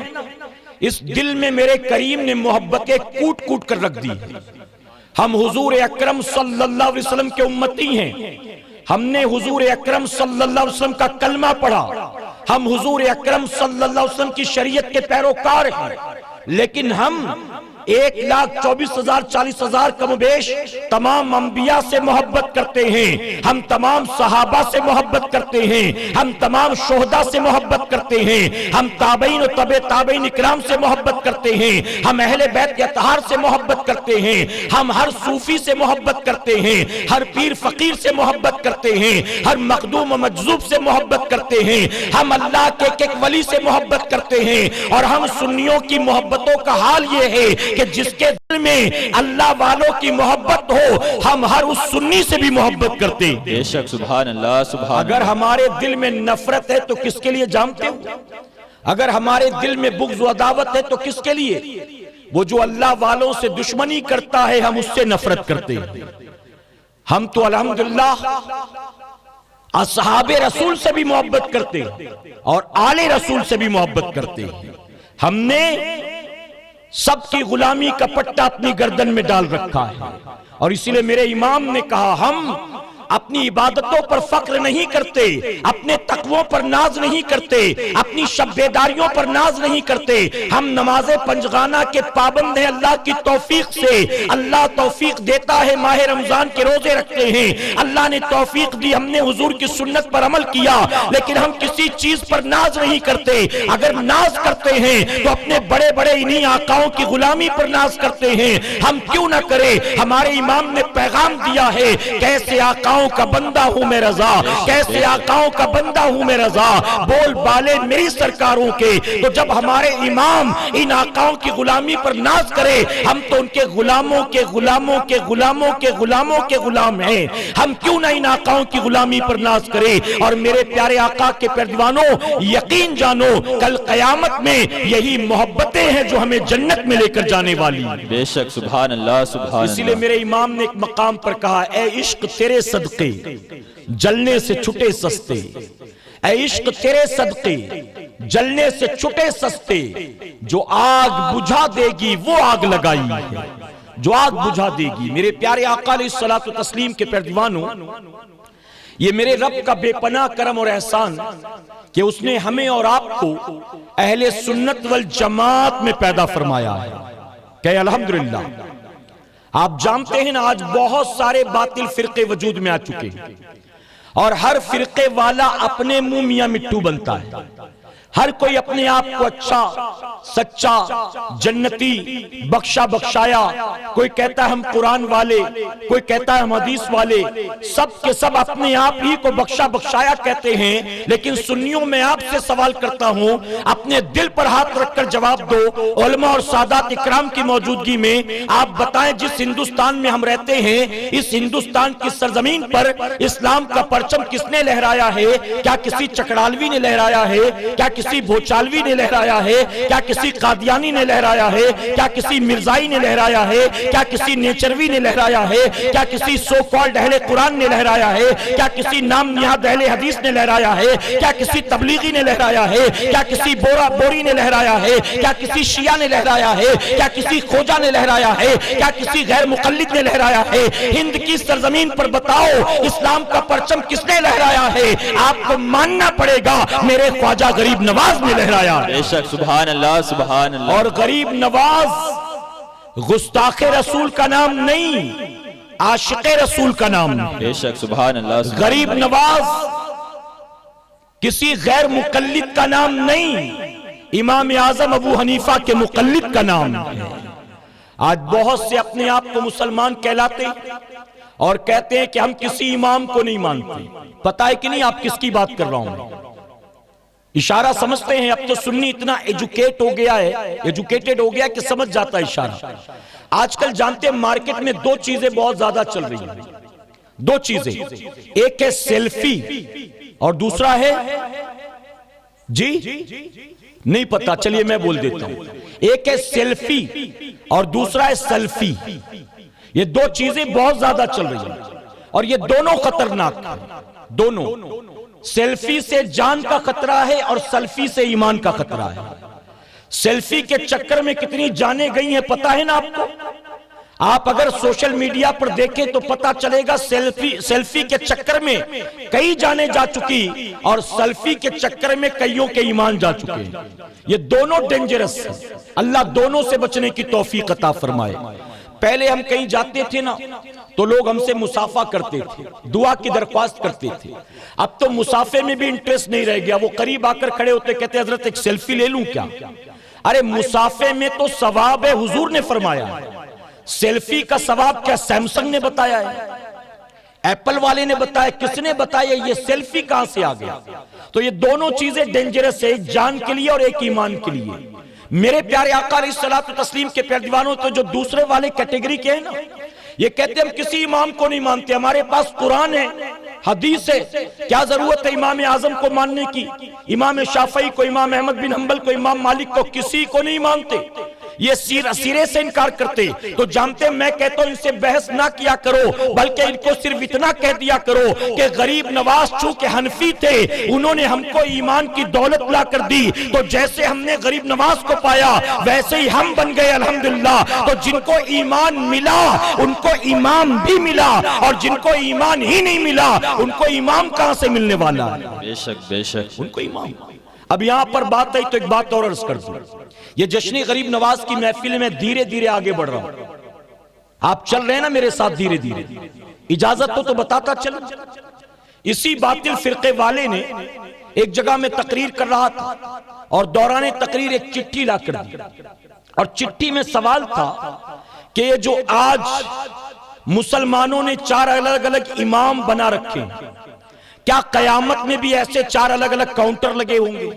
اس دل میں میرے کریم نے محبتیں کوٹ کوٹ کر رکھ دی. ہم حضور اکرم صلی اللہ علیہ وسلم کے امتی ہیں, ہم نے حضور اکرم صلی اللہ علیہ وسلم کا کلمہ پڑھا, ہم حضور اکرم صلی اللہ علیہ وسلم کی شریعت کے پیروکار ہیں, لیکن ہم 1,24,000 40,000 کم و بیش تمام انبیاء سے محبت کرتے ہیں, ہم تمام صحابہ سے محبت کرتے ہیں, ہم تمام شہداء سے محبت کرتے ہیں, ہم تابعین و تبع تابعین اکرام سے محبت کرتے ہیں, ہم اہل بیت کے اطہار سے محبت کرتے ہیں, ہم ہر صوفی سے محبت کرتے ہیں, ہر پیر فقیر سے محبت کرتے ہیں, ہر مخدوم و مجذوب سے محبت کرتے ہیں, ہم اللہ کے ایک ولی سے محبت کرتے ہیں. اور ہم سنیوں کی محبتوں کا حال یہ ہے کہ جس کے دل میں اللہ والوں کی محبت ہو ہم ہر اس سنی سے بھی محبت کرتے ہیں. بے شک سبحان اللہ سبحان. اگر ہمارے دل میں نفرت ہے تو کس کے لیے جانتے ہو؟ اگر ہمارے دل میں بغض و عداوت ہے تو کس کے لیے؟ وہ جو اللہ والوں سے دشمنی کرتا ہے ہم اس سے نفرت کرتے ہیں. ہم تو الحمدللہ اصحاب رسول سے بھی محبت کرتے ہیں اور آل رسول سے بھی محبت کرتے ہیں. ہم نے سب کی غلامی کا پٹا اپنی گردن میں ڈال رکھا ہے, اور اسی لئے میرے امام نے کہا ہم اپنی عبادتوں پر فخر نہیں کرتے، اپنے تقووں پر ناز نہیں کرتے، اپنی شب بیداریوں پر ناز نہیں کرتے. ہم نماز پنجگانہ کے پابند ہیں اللہ کی توفیق سے. اللہ توفیق دیتا ہے، ماہ رمضان کے روزے رکھتے ہیں، اللہ نے توفیق دی، ہم نے حضور کی سنت پر عمل کیا، لیکن ہم کسی چیز پر ناز نہیں کرتے. اگر ناز کرتے ہیں تو اپنے بڑے بڑے انہی آقاؤں کی غلامی پر ناز کرتے ہیں. ہم کیوں نہ کریں؟ ہمارے امام نے پیغام دیا ہے، کیسے آقاؤں کا بندہ ہوں میں رضا، کیسے آقاؤں کا بندہ ہوں میں رضا، بول بالے میری سرکاروں کے. تو جب ہمارے امام ان آقاؤں کی غلامی پر ناز کرے، ہم تو ان کے غلاموں کے غلاموں کے غلاموں کے غلاموں کے غلام ہیں. ہم کیوں نہ ان آقاؤں کی غلامی پر ناز کرے؟ اور میرے پیارے آقا کے پیروانوں، یقین جانو کل قیامت میں یہی محبتیں ہیں جو ہمیں جنت میں لے کر جانے والی. بے شک، سبحان اللہ سبحان اسی لیے اللہ. میرے امام نے ایک مقام پر کہا، اے عشق تیرے صدقے جلنے سے چھٹے سستے، اے عشق تیرے صدقے جلنے سے چھٹے سستے، جو آگ بجھا دے گی وہ آگ لگائی ہے، جو آگ بجھا دے گی. میرے پیارے آقا علیہ الصلوۃ والتسلیم کے پیروانوں، یہ میرے رب کا بے پناہ کرم اور احسان کہ اس نے ہمیں اور آپ کو اہل سنت والجماعت میں پیدا فرمایا ہے. کہ الحمدللہ آپ جانتے ہیں نا، آج بہت سارے باطل فرقے وجود میں آ چکے ہیں، اور ہر فرقے والا اپنے منہ میاں مٹھو بنتا ہے. ہر کوئی اپنے آپ کو اچھا، سچا، جنتی، بخشا بخشایا. کوئی کہتا ہے ہم قرآن والے، کوئی کہتا ہے ہم حدیث والے. سب کے سب اپنے آپ ہی کو بخشا بخشایا کہتے ہیں. لیکن سنیوں میں آپ سے سوال کرتا ہوں، اپنے دل پر ہاتھ رکھ کر جواب دو. علماء اور سادات اکرام کی موجودگی میں آپ بتائیں، جس ہندوستان میں ہم رہتے ہیں، اس ہندوستان کی سرزمین پر اسلام کا پرچم کس نے لہرایا ہے؟ کیا کسی چکڑالوی نے لہرایا ہے؟ کیا کسی بھوچالوی نے لہرایا ہے؟ کیا کسی قادیانی نے لہرایا ہے؟ کیا کسی مرزائی نے لہرایا ہے؟ کیا کسی نیچروی نے لہرایا ہے؟ کیا کسی سو کالڈ اہل قرآن نے لہرایا ہے؟ کیا کسی نام نہاد اہل حدیث نے لہرایا ہے؟ کیا کسی تبلیغی نے لہرایا ہے؟ کیا کسی بوری نے لہرایا ہے؟ کیا کسی شیعہ نے لہرایا ہے؟ کیا کسی خوجہ نے لہرایا ہے؟ کیا کسی غیر مقلد نے لہرایا ہے؟ ہند کی سرزمین پر بتاؤ اسلام کا پرچم کس نے لہرایا ہے؟ آپ کو ماننا پڑے گا میرے خواجہ غریب نواز نے لہرایا. بے شک، سبحان اللہ سبحان اللہ. اور غریب نواز گستاخ رسول کا نام نہیں، عاشق رسول کا نام نہیں. بے شک، سبحان اللہ سبحان اللہ. غریب نواز کسی غیر مقلد کا نام نہیں، امام اعظم ابو حنیفہ کے مقلد کا نام ہے. آج بہت سے اپنے آپ کو مسلمان کہلاتے اور کہتے ہیں کہ ہم کسی امام کو نہیں مانتے. پتہ ہے کہ نہیں آپ کس کی بات کر رہا ہوں؟ اشارہ سمجھتے ہیں؟ اب تو سنی اتنا ایجوکیٹڈ ہو گیا کہ سمجھ جاتا ہے اشارہ. آج کل جانتے ہیں مارکیٹ میں دو چیزیں بہت زیادہ چل رہی ہیں. دو چیزیں، ایک ہے سیلفی اور دوسرا ہے جی نہیں پتا، چلیے میں بول دیتا ہوں. ایک ہے سیلفی اور دوسرا ہے سیلفی. یہ دو چیزیں بہت زیادہ چل رہی ہیں اور یہ دونوں خطرناک ہیں. دونوں، سیلفی سے جان کا خطرہ ہے اور سیلفی سے ایمان کا خطرہ ہے. سیلفی کے چکر میں کتنی جانیں گئی ہیں پتہ ہے نا آپ کو؟ آپ اگر سوشل میڈیا پر دیکھیں تو پتہ چلے گا سیلفی کے چکر میں کئی جانیں جا چکی اور سیلفی کے چکر میں کئیوں کے ایمان جا چکے. یہ دونوں ڈینجرس ہیں. اللہ دونوں سے بچنے کی توفیق عطا فرمائے. پہلے ہم کہیں جاتے تھے نا تو لوگ ہم سے مصافحہ کرتے تھے، دعا کی درخواست کرتے تھے. اب تو مصافحے میں بھی انٹرسٹ نہیں رہ گیا. وہ قریب آ کر کھڑے ہوتے، کہتے حضرت ایک سیلفی لے لوں کیا؟ ارے مصافحے میں تو ثواب ہے، حضور نے فرمایا. سیلفی کا ثواب کیا سیمسنگ نے بتایا ہے؟ ایپل والے نے بتایا؟ کس نے بتایا؟ یہ سیلفی کہاں سے آ گیا؟ تو یہ دونوں چیزیں ڈینجرس ہے، ایک جان کے لیے اور ایک ایمان کے لیے. میرے پیارے آقا علیہ الصلوۃ والتسلیم کے پیروانوں تو جو دوسرے والے کیٹیگری کے ہیں نا، یہ کہتے ہیں ہم کسی امام کو نہیں مانتے، ہمارے پاس قرآن ہے، حدیث ہے، کیا ضرورت ہے امام اعظم کو ماننے کی؟ امام شافعی کو، امام احمد بن حنبل کو، امام مالک کو، کسی کو نہیں مانتے. یہ سیرے سے انکار کرتے تو جانتے میں کہتا ہوں ان سے بحث نہ کیا کرو، بلکہ ان کو صرف اتنا کہہ دیا کرو کہ غریب نواز چونکہ حنفی تھے، انہوں نے ہم کو ایمان کی دولت لا کر دی، تو جیسے ہم نے غریب نواز کو پایا ویسے ہی ہم بن گئے الحمدللہ۔ تو جن کو ایمان ملا ان کو امام بھی ملا، اور جن کو ایمان ہی نہیں ملا ان کو امام کہاں سے ملنے والا ہے؟ بے شک بے شک، ان کو امام۔ اب یہاں پر بات آئی تو ایک بات اور عرض کر دوں، یہ جشن غریب نواز کی محفل میں دھیرے دھیرے آگے بڑھ رہا ہوں، آپ چل رہے ہیں نا میرے ساتھ دھیرے دھیرے، اجازت تو بتاتا چل۔ اسی باطل فرقے والے نے ایک جگہ میں تقریر کر رہا تھا اور دوران تقریر ایک چٹھی لا کر دی، اور چٹھی میں سوال تھا کہ یہ جو آج مسلمانوں نے 4 الگ الگ امام بنا رکھے، کیا قیامت میں بھی ایسے 4 الگ الگ کاؤنٹر لگے ہوں گے؟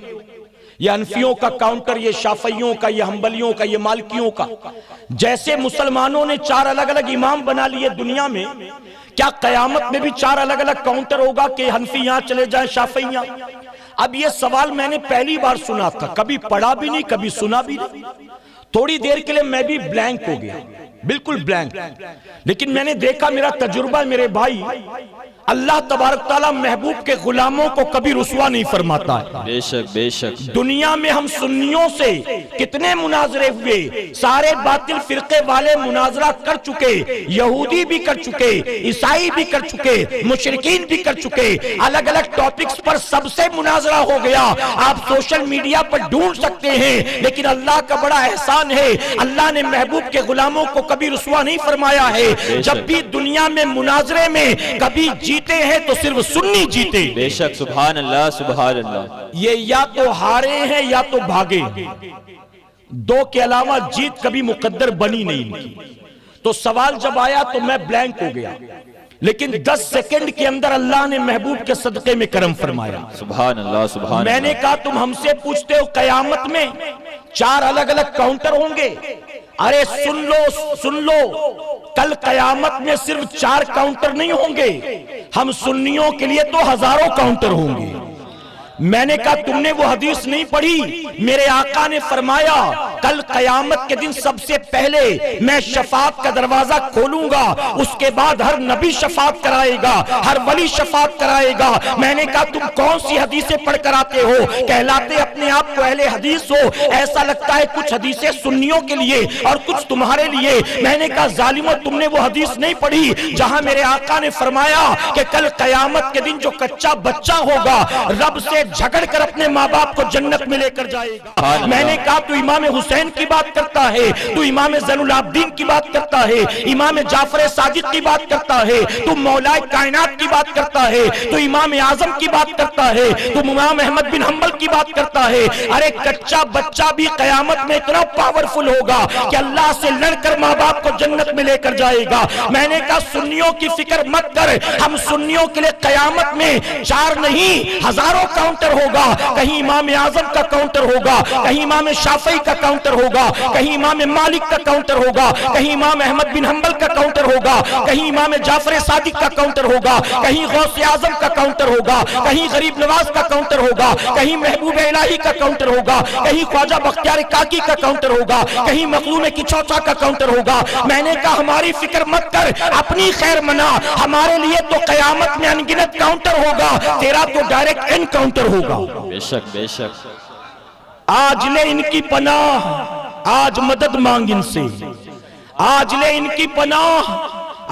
یہ حنفیوں کا کاؤنٹر، یہ شافعیوں کا، یہ حنبلیوں کا، یہ مالکیوں کا۔ جیسے مسلمانوں نے 4 الگ الگ امام بنا لیے دنیا میں، کیا قیامت میں بھی 4 الگ الگ کاؤنٹر ہوگا کہ حنفی یہاں چلے جائیں، شافعی یہاں؟ اب یہ سوال میں نے پہلی بار سنا تھا، کبھی پڑھا بھی نہیں، کبھی سنا بھی نہیں۔ تھوڑی دیر کے لیے میں بھی بلینک ہو گیا، بالکل بلینک۔ لیکن میں نے دیکھا، میرا تجربہ میرے بھائی، اللہ تبارک تعالیٰ محبوب کے غلاموں کو کبھی رسوا نہیں فرماتا ہے۔ بے شک بے شک، دنیا میں ہم سنیوں سے کتنے مناظرے ہوئے، سارے باطل فرقے والے مناظرہ کر چکے، یہودی بھی کر چکے، عیسائی بھی کر چکے، مشرکین بھی کر چکے، الگ الگ ٹاپکس پر سب سے مناظرہ ہو گیا۔ آپ سوشل میڈیا پر ڈھونڈ سکتے ہیں، لیکن اللہ کا بڑا احسان ہے، اللہ نے محبوب کے غلاموں کو کبھی رسوا نہیں فرمایا ہے۔ جب بھی دنیا میں مناظرے میں کبھی جیتے ہیں تو صرف سنی جیتے۔ بے شک، سبحان اللہ سبحان اللہ۔ یہ یا تو ہارے ہیں یا تو بھاگے، دو کے علاوہ جیت کبھی مقدر بنی نہیں۔ تو سوال جب آیا تو میں بلینک ہو گیا، لیکن 10 سیکنڈ کے اندر اللہ نے محبوب کے صدقے میں کرم فرمایا۔ سبحان اللہ سبحان اللہ۔ میں نے کہا تم ہم سے پوچھتے ہو قیامت میں 4 الگ الگ کاؤنٹر ہوں گے؟ ارے سن لو، کل قیامت میں صرف 4 کاؤنٹر نہیں ہوں گے، ہم سنیوں کے لیے تو ہزاروں کاؤنٹر ہوں گے۔ میں نے کہا تم نے وہ حدیث نہیں پڑھی، میرے آقا نے فرمایا کل قیامت کے دن سب سے پہلے میں شفاعت کا دروازہ کھولوں گا، اس کے بعد ہر نبی شفاعت کرائے گا، ہر ولی شفاعت کرائے گا۔ میں نے کہا تم کون سی حدیثیں پڑھ کر آتے ہو؟ کہلاتے اپنے آپ کو اہل حدیث ہو، ایسا لگتا ہے کچھ حدیثیں سنیوں کے لیے اور کچھ تمہارے لیے۔ میں نے کہا ظالمو، تم نے وہ حدیث نہیں پڑھی جہاں میرے آقا نے فرمایا کہ کل قیامت کے دن جو کچا بچہ ہوگا رب سے جھگڑ کر اپنے ماں باپ کو جنت میں لے کر جائے گا۔ میں نے کہا تو امام حسین کی بات کرتا ہے، تو امام زین العابدین کی بات کرتا ہے، امام جعفر صادق کی بات کرتا ہے، تو مولا کائنات کی بات کرتا ہے، تو امام اعظم کی بات کرتا ہے، تو امام احمد بن حنبل کی بات کرتا ہے۔ ارے کچا بچہ بھی قیامت میں اتنا پاورفل ہوگا کہ اللہ سے لڑ کر ماں باپ کو جنت میں لے کر جائے گا۔ میں نے کہا سنیوں کی فکر مت کر، ہم سنیوں کے لیے قیامت میں 4 نہیں ہزاروں کاؤنٹر ہوگا۔ کہیں امام اعظم کا کاؤنٹر ہوگا، کہیں امام شافعی کا کاؤنٹر ہوگا، کہیں امام مالک کا کاؤنٹر ہوگا، کہیں امام احمد بن حنبل کا کاؤنٹر ہوگا، کہیں امام جعفر صادق کا کاؤنٹر ہوگا، کہیں غوث اعظم کا کاؤنٹر ہوگا، کہیں غریب نواز کا کاؤنٹر ہوگا، کہیں محبوب الہی کا کاؤنٹر ہوگا، کہیں خواجہ بختیار کاکی کا کاؤنٹر ہوگا، کہیں مخدوم کچوچا کا کاؤنٹر ہوگا۔ میں نے کہا ہماری فکر مت کر، اپنی خیر منا، ہمارے لیے تو قیامت میں انگنت کاؤنٹر ہوگا، تیرا تو ڈائریکٹ انکاؤنٹر ہوگا۔ بے شک بے شک۔ آج لے ان کی پناہ، آج مدد مانگ ان سے، آج لے ان کی پناہ،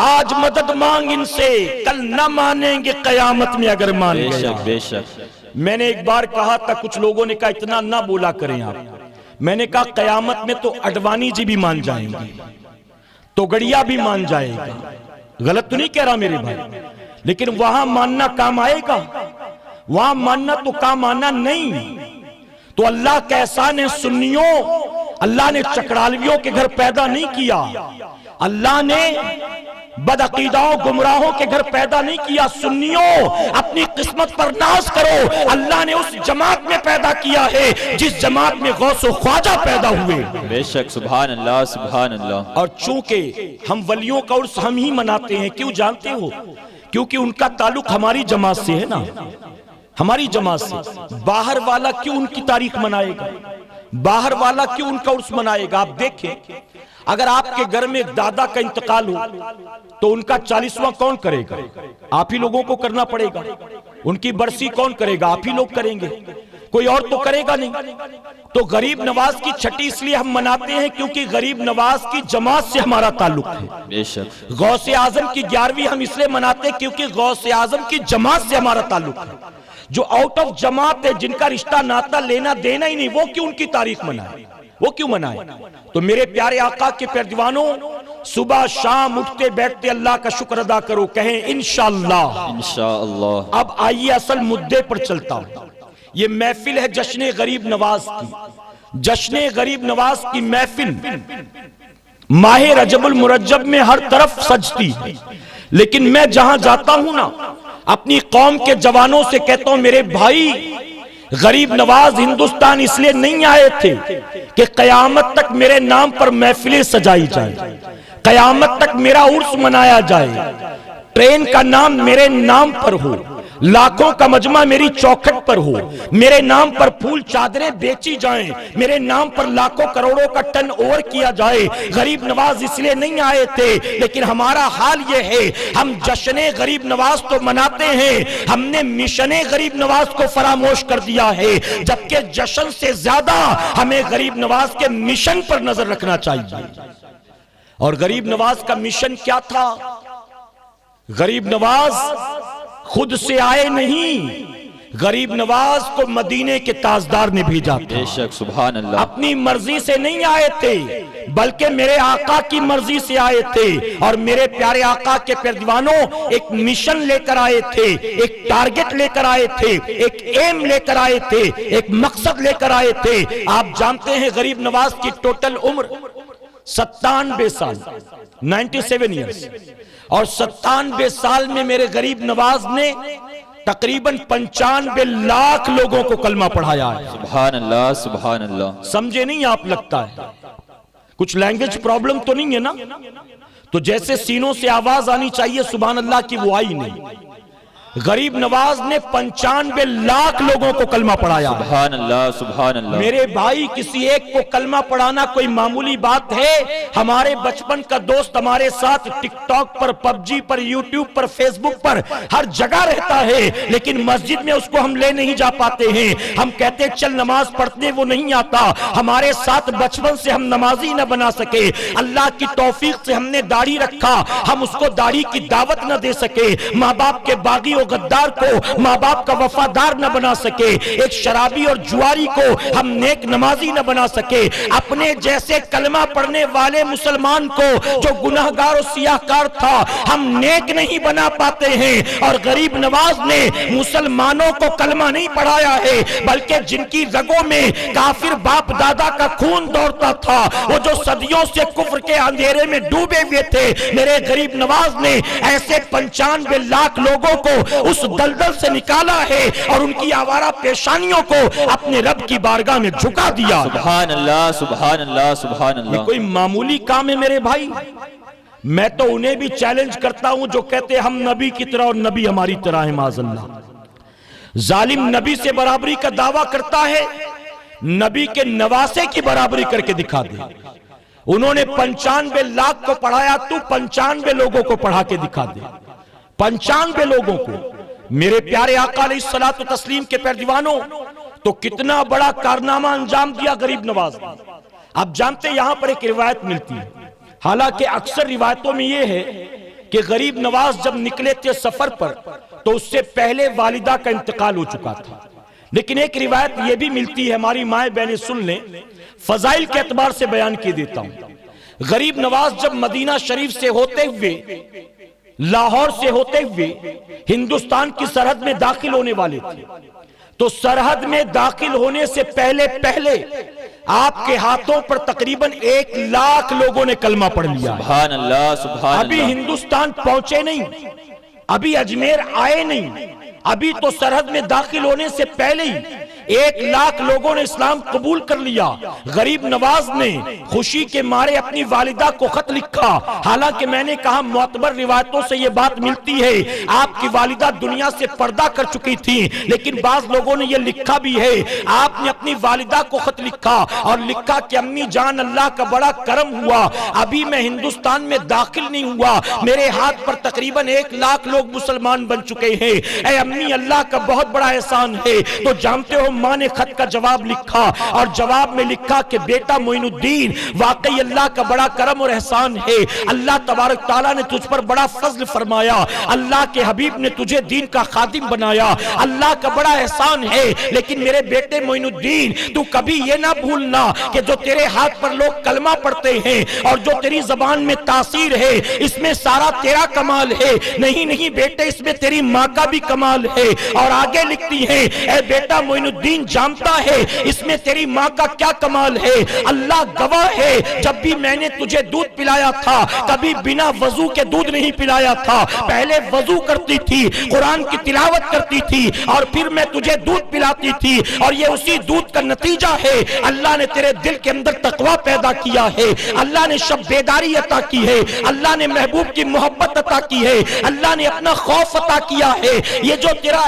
آج مدد مانگ ان سے، کل نہ مانیں گے قیامت میں اگر مان گئے۔ بے شک بے شک۔ میں نے ایک بار کہا تھا، کچھ لوگوں نے کہا اتنا نہ بولا کریں آپ۔ میں نے کہا قیامت میں تو اڈوانی جی بھی مان جائیں گے، تو گڑیا بھی مان جائے گا، غلط تو نہیں کہہ رہا میرے بھائی، لیکن وہاں ماننا کام آئے گا؟ وہاں ماننا تو کام آنا نہیں۔ تو اللہ کا احسان ہے سنیوں، اللہ نے چکڑالویوں کے گھر پیدا نہیں کیا، اللہ نے بدعقیداؤں گمراہوں کے گھر پیدا نہیں کیا۔ سنیوں اپنی قسمت پر ناز کرو، اللہ نے اس جماعت میں پیدا کیا ہے جس جماعت میں غوث و خواجہ پیدا ہوئے۔ بے شک، سبحان اللہ سبحان اللہ۔ اور چونکہ ہم ولیوں کا عرس ہم ہی مناتے ہیں، کیوں جانتے ہو؟ کیونکہ ان کا تعلق ہماری جماعت سے ہے نا، ہماری جماعت سے۔ باہر والا کیوں ان کی تاریخ منائے گا؟ باہر والا کیوں ان کا عرس منائے گا؟ آپ دیکھیں، اگر آپ کے گھر میں ایک دادا کا انتقال ہو تو ان کا 40واں کون کرے گا؟ آپ ہی لوگوں کو کرنا پڑے گا۔ ان کی برسی کون کرے گا؟ آپ ہی لوگ کریں گے، کوئی اور تو کرے گا نہیں۔ تو غریب نواز کی چھٹی اس لیے ہم مناتے ہیں کیونکہ غریب نواز کی جماعت سے ہمارا تعلق ہے۔ بے شک۔ غوث اعظم کی 11ویں ہم اس لیے مناتے ہیں کیونکہ غوث اعظم کی جماعت سے ہمارا تعلق ہے۔ جو آؤٹ آف جماعت ہے، جن کا رشتہ ناتا لینا دینا ہی نہیں، وہ کیوں ان کی تاریخ منائے؟ وہ کیوں منائے؟ تو میرے پیارے آقا کے پیروانوں، صبح شام اٹھتے بیٹھتے اللہ کا شکر ادا کرو، کہیں انشاءاللہ۔ انشاءاللہ۔ اب آئیے اصل مدے پر چلتا ہوں۔ یہ محفل ہے جشن غریب نواز کی۔ جشن غریب نواز کی محفل ماہ رجب المرجب میں ہر طرف سجتی ہے، لیکن میں جہاں جاتا ہوں نا، اپنی قوم کے جوانوں سے کہتا ہوں، میرے بھائی، غریب نواز ہندوستان اس لیے نہیں آئے تھے کہ قیامت تک میرے نام پر محفلیں سجائی جائیں، قیامت تک میرا عرس منایا جائے، ٹرین کا نام میرے نام پر ہو، لاکھوں کا مجمع میری چوکھٹ پر ہو، میرے نام پر پھول چادریں بیچی جائیں، میرے نام پر لاکھوں کروڑوں کا ٹرن اوور کیا جائے۔ غریب نواز اس لیے نہیں آئے تھے، لیکن ہمارا حال یہ ہے، ہم جشن غریب نواز تو مناتے ہیں، ہم نے مشن غریب نواز کو فراموش کر دیا ہے، جبکہ جشن سے زیادہ ہمیں غریب نواز کے مشن پر نظر رکھنا چاہیے۔ اور غریب نواز کا مشن کیا تھا؟ غریب نواز خود سے آئے نہیں، غریب نواز کو مدینے کے تاجدار نے بھیجا تھا۔ بے شک، سبحان اللہ۔ اپنی مرضی سے نہیں آئے تھے، بلکہ میرے آقا کی مرضی سے آئے تھے، اور میرے پیارے آقا کے پیروانوں ایک مشن لے کر آئے تھے، ایک ٹارگٹ لے کر آئے تھے، ایک ایم لے کر آئے تھے، ایک مقصد لے کر آئے تھے۔ آپ جانتے ہیں غریب نواز کی ٹوٹل عمر 97 سال، 97 ایئرز، اور 97 سال میں میرے غریب نواز نے تقریباً 95 لاکھ لوگوں کو کلمہ پڑھایا ہے۔ سبحان اللہ، سبحان اللہ۔ سمجھے نہیں آپ؟ لگتا ہے کچھ لینگویج پرابلم تو نہیں ہے نا؟ تو جیسے سینوں سے آواز آنی چاہیے سبحان اللہ کی، وہ آئی نہیں۔ غریب نواز نے 95 لاکھ لوگوں کو کلمہ پڑھایا۔ سبحان اللہ، سبحان اللہ۔ میرے بھائی، کسی ایک کو کلمہ پڑھانا کوئی معمولی بات ہے؟ ہمارے بچپن کا دوست ہمارے ساتھ ٹک ٹاک پر، پب جی پر، یوٹیوب پر، فیس بک پر ہر جگہ رہتا ہے، لیکن مسجد میں اس کو ہم لے نہیں جا پاتے ہیں۔ ہم کہتے چل نماز پڑھتے، وہ نہیں آتا۔ ہمارے ساتھ بچپن سے ہم نمازی نہ بنا سکے، اللہ کی توفیق سے ہم نے داڑھی رکھا، ہم اس کو داڑھی کی دعوت نہ دے سکے، ماں باپ کے باغی غدار کو ماں باپ کا وفادار نہ بنا سکے، ایک شرابی اور جواری کو ہم نیک نمازی نہ بنا سکے، اپنے جیسے کلمہ پڑھنے والے مسلمان کو جو گناہگار اور سیاہکار تھا ہم نیک نہیں بنا پاتے ہیں۔ اور غریب نواز نے مسلمانوں کو کلمہ نہیں پڑھایا ہے، بلکہ جن کی رگوں میں کافر باپ دادا کا خون دوڑتا تھا، وہ جو صدیوں سے کفر کے اندھیرے میں ڈوبے ہوئے تھے، میرے غریب نواز نے ایسے 95 لاکھ لوگوں کو اس دلدل سے نکالا ہے اور ان کی آوارہ پیشانیوں کو اپنے رب کی بارگاہ میں جھکا دیا۔ سبحان اللہ، سبحان اللہ، سبحان اللہ۔ یہ کوئی معمولی کام ہے میرے بھائی؟ میں تو انہیں بھی چیلنج کرتا ہوں جو کہتے ہم نبی کی طرح اور نبی ہماری طرح ہے، معاذ اللہ۔ ظالم نبی سے برابری کا دعویٰ کرتا ہے، نبی کے نواسے کی برابری کر کے دکھا دے۔ انہوں نے 95 لاکھ کو پڑھایا، تو 95 لوگوں کو پڑھا کے دکھا دے، 95 لوگوں کو۔ میرے پیارے آقا علیہ الصلوۃ والتسلیم کے پیروانوں، تو کتنا بڑا کارنامہ انجام دیا غریب نواز نے۔ آپ جانتے یہاں پر ایک روایت ملتی ہے، حالانکہ اکثر روایتوں میں یہ ہے کہ غریب نواز جب نکلے تھے سفر پر تو اس سے پہلے والدہ کا انتقال ہو چکا تھا، لیکن ایک روایت یہ بھی ملتی ہے، ہماری مائیں بہنیں سن لیں، فضائل کے اعتبار سے بیان کیے دیتا ہوں۔ غریب نواز جب مدینہ شریف سے ہوتے ہوئے، لاہور سے ہوتے ہوئے ہندوستان کی سرحد میں داخل ہونے والے تھے، تو سرحد میں داخل ہونے سے پہلے آپ کے ہاتھوں پر تقریباً 1 لاکھ لوگوں نے کلمہ پڑھ لیا۔ سبحان اللہ، سبحان اللہ۔ ابھی ہندوستان پہنچے نہیں، ابھی اجمیر آئے نہیں، ابھی تو سرحد میں داخل ہونے سے پہلے ہی 1,00,000 لوگوں نے اسلام قبول کر لیا. غریب نواز نے خوشی کے مارے اپنی والدہ کو خط لکھا. حالانکہ میں نے کہا معتبر روایتوں سے یہ بات ملتی ہے آپ کی والدہ دنیا سے پردہ کر چکی تھی, لیکن بعض لوگوں نے یہ لکھا بھی ہے آپ نے اپنی والدہ کو خط لکھا اور لکھا کہ امی جان اللہ کا بڑا کرم ہوا, ابھی میں ہندوستان میں داخل نہیں ہوا, میرے ہاتھ پر تقریباً 1,00,000 لوگ مسلمان بن چکے ہیں, اے امی اللہ کا بہت بڑا احسان ہے. تو جانتے ہو ماں نے خط کا جواب لکھا اور جواب میں لکھا کہ بیٹا معین الدین واقعی اللہ کا بڑا کرم اور احسان ہے, اللہ تبارک تعالیٰ نے تجھ پر بڑا فضل فرمایا, اللہ کے حبیب نے تجھے دین کا خادم بنایا, اللہ کا بڑا احسان ہے. لیکن میرے بیٹے معین الدین تو کبھی یہ نہ بھولنا کہ جو تیرے ہاتھ پر لوگ کلمہ پڑھتے ہیں اور جو تیری زبان میں تاثیر ہے اس میں سارا تیرا کمال ہے, نہیں نہیں بیٹے اس میں تیری ماں کا بھی کمال ہے. اور آگے لکھتی ہے اے بیٹا معین الدین جانتا ہے اس میں تیری ماں کا کیا کمال ہے, اللہ گواہ ہے جب بھی میں نے تجھے دودھ پلایا تھا کبھی بنا وضو کے دودھ نہیں پلایا تھا, پہلے وضو کرتی تھی, قرآن کی تلاوت کرتی تھی اور پھر میں تجھے دودھ پلاتی تھی, اور یہ اسی دودھ کا نتیجہ ہے اللہ نے تیرے دل کے اندر تقوی پیدا کیا ہے, اللہ نے شب بیداری عطا کی ہے, اللہ نے محبوب کی محبت عطا کی ہے, اللہ نے اپنا خوف عطا کیا ہے. یہ جو تیرا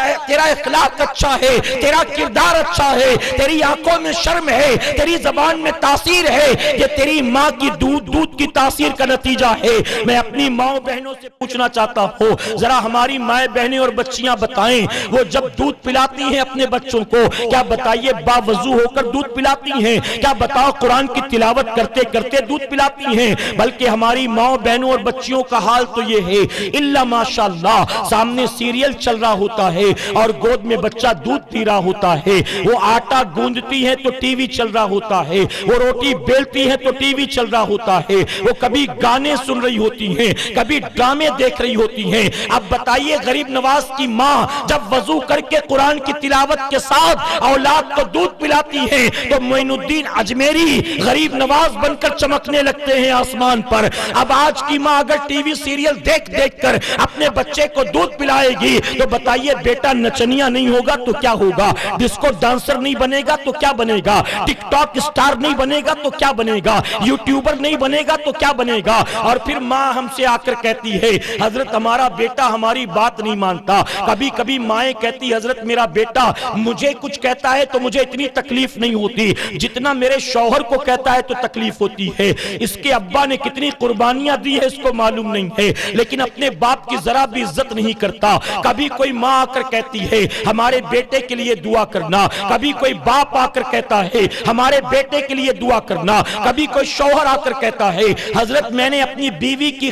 اخلاق اچھا ہے, تیرا کردار اچھا ہے, تیری آنکھوں میں شرم ہے, تیری زبان میں تاثیر ہے, یہ تیری ماں کی دودھ کی تاثیر کا نتیجہ ہے. میں اپنی ماں بہنوں سے پوچھنا چاہتا ہوں ذرا ہماری مائیں بہنیں اور بچیاں بتائیں وہ جب دودھ پلاتی ہیں اپنے بچوں کو کیا بتائیے باوضو ہو کر دودھ پلاتی ہیں, کیا بتاؤ قرآن کی تلاوت کرتے کرتے دودھ پلاتی ہیں, بلکہ ہماری ماں بہنوں اور بچیوں کا حال تو یہ ہے الا ماشاءاللہ سامنے سیریل چل رہا ہوتا ہے اور گود میں بچہ دودھ پی رہا ہوتا ہے, وہ آٹا گوندتی ہے تو ٹی وی چل رہا ہوتا ہے, وہ روٹی بیلتی ہے تو ٹی وی چل رہا ہوتا ہے, وہ کبھی گانے سن رہی ہوتی ہیں کبھی ڈرامے دیکھ رہی ہوتی ہیں. اب بتائیے غریب نواز کی ماں جب وضو کر کے قرآن کی تلاوت کے ساتھ اولاد کو دودھ پلاتی ہے تو معین الدین اجمیری غریب نواز بن کر چمکنے لگتے ہیں آسمان پر. اب آج کی ماں اگر ٹی وی سیریل دیکھ دیکھ کر اپنے بچے کو دودھ پلائے گی تو بتائیے بیٹا نچنیا نہیں ہوگا تو کیا ہوگا, ڈسکو ڈانسر نہیں بنے گا تو کیا بنے گا, ٹک ٹاک اسٹار نہیں بنے گا تو کیا بنے گا, یوٹیوبر نہیں بنے گا تو کیا بنے گا. اور پھر ماں ہم سے آ کر کہتی ہے حضرت ہمارا بیٹا ہماری بات نہیں مانتا. کبھی کبھی مائیں کہتی حضرت میرا بیٹا مجھے کچھ کہتا ہے تو مجھے اتنی تکلیف نہیں ہوتی جتنا میرے شوہر کو کہتا ہے تو تکلیف ہوتی ہے. اس کے ابا نے کتنی قربانیاں دی ہے اس کو معلوم نہیں ہے, لیکن اپنے باپ کی ذرا بھی عزت نہیں کرتا. کبھی کوئی ماں آ کر کہتی ہے ہمارے بیٹے کے لیے دعا کرنا, کبھی کوئی باپ آ کر کہتا ہے ہمارے بیٹے کے لیے دعا کرنا, کبھی کوئی شوہر آ کر کہتا ہے حضرت میں نے اپنی بیوی کے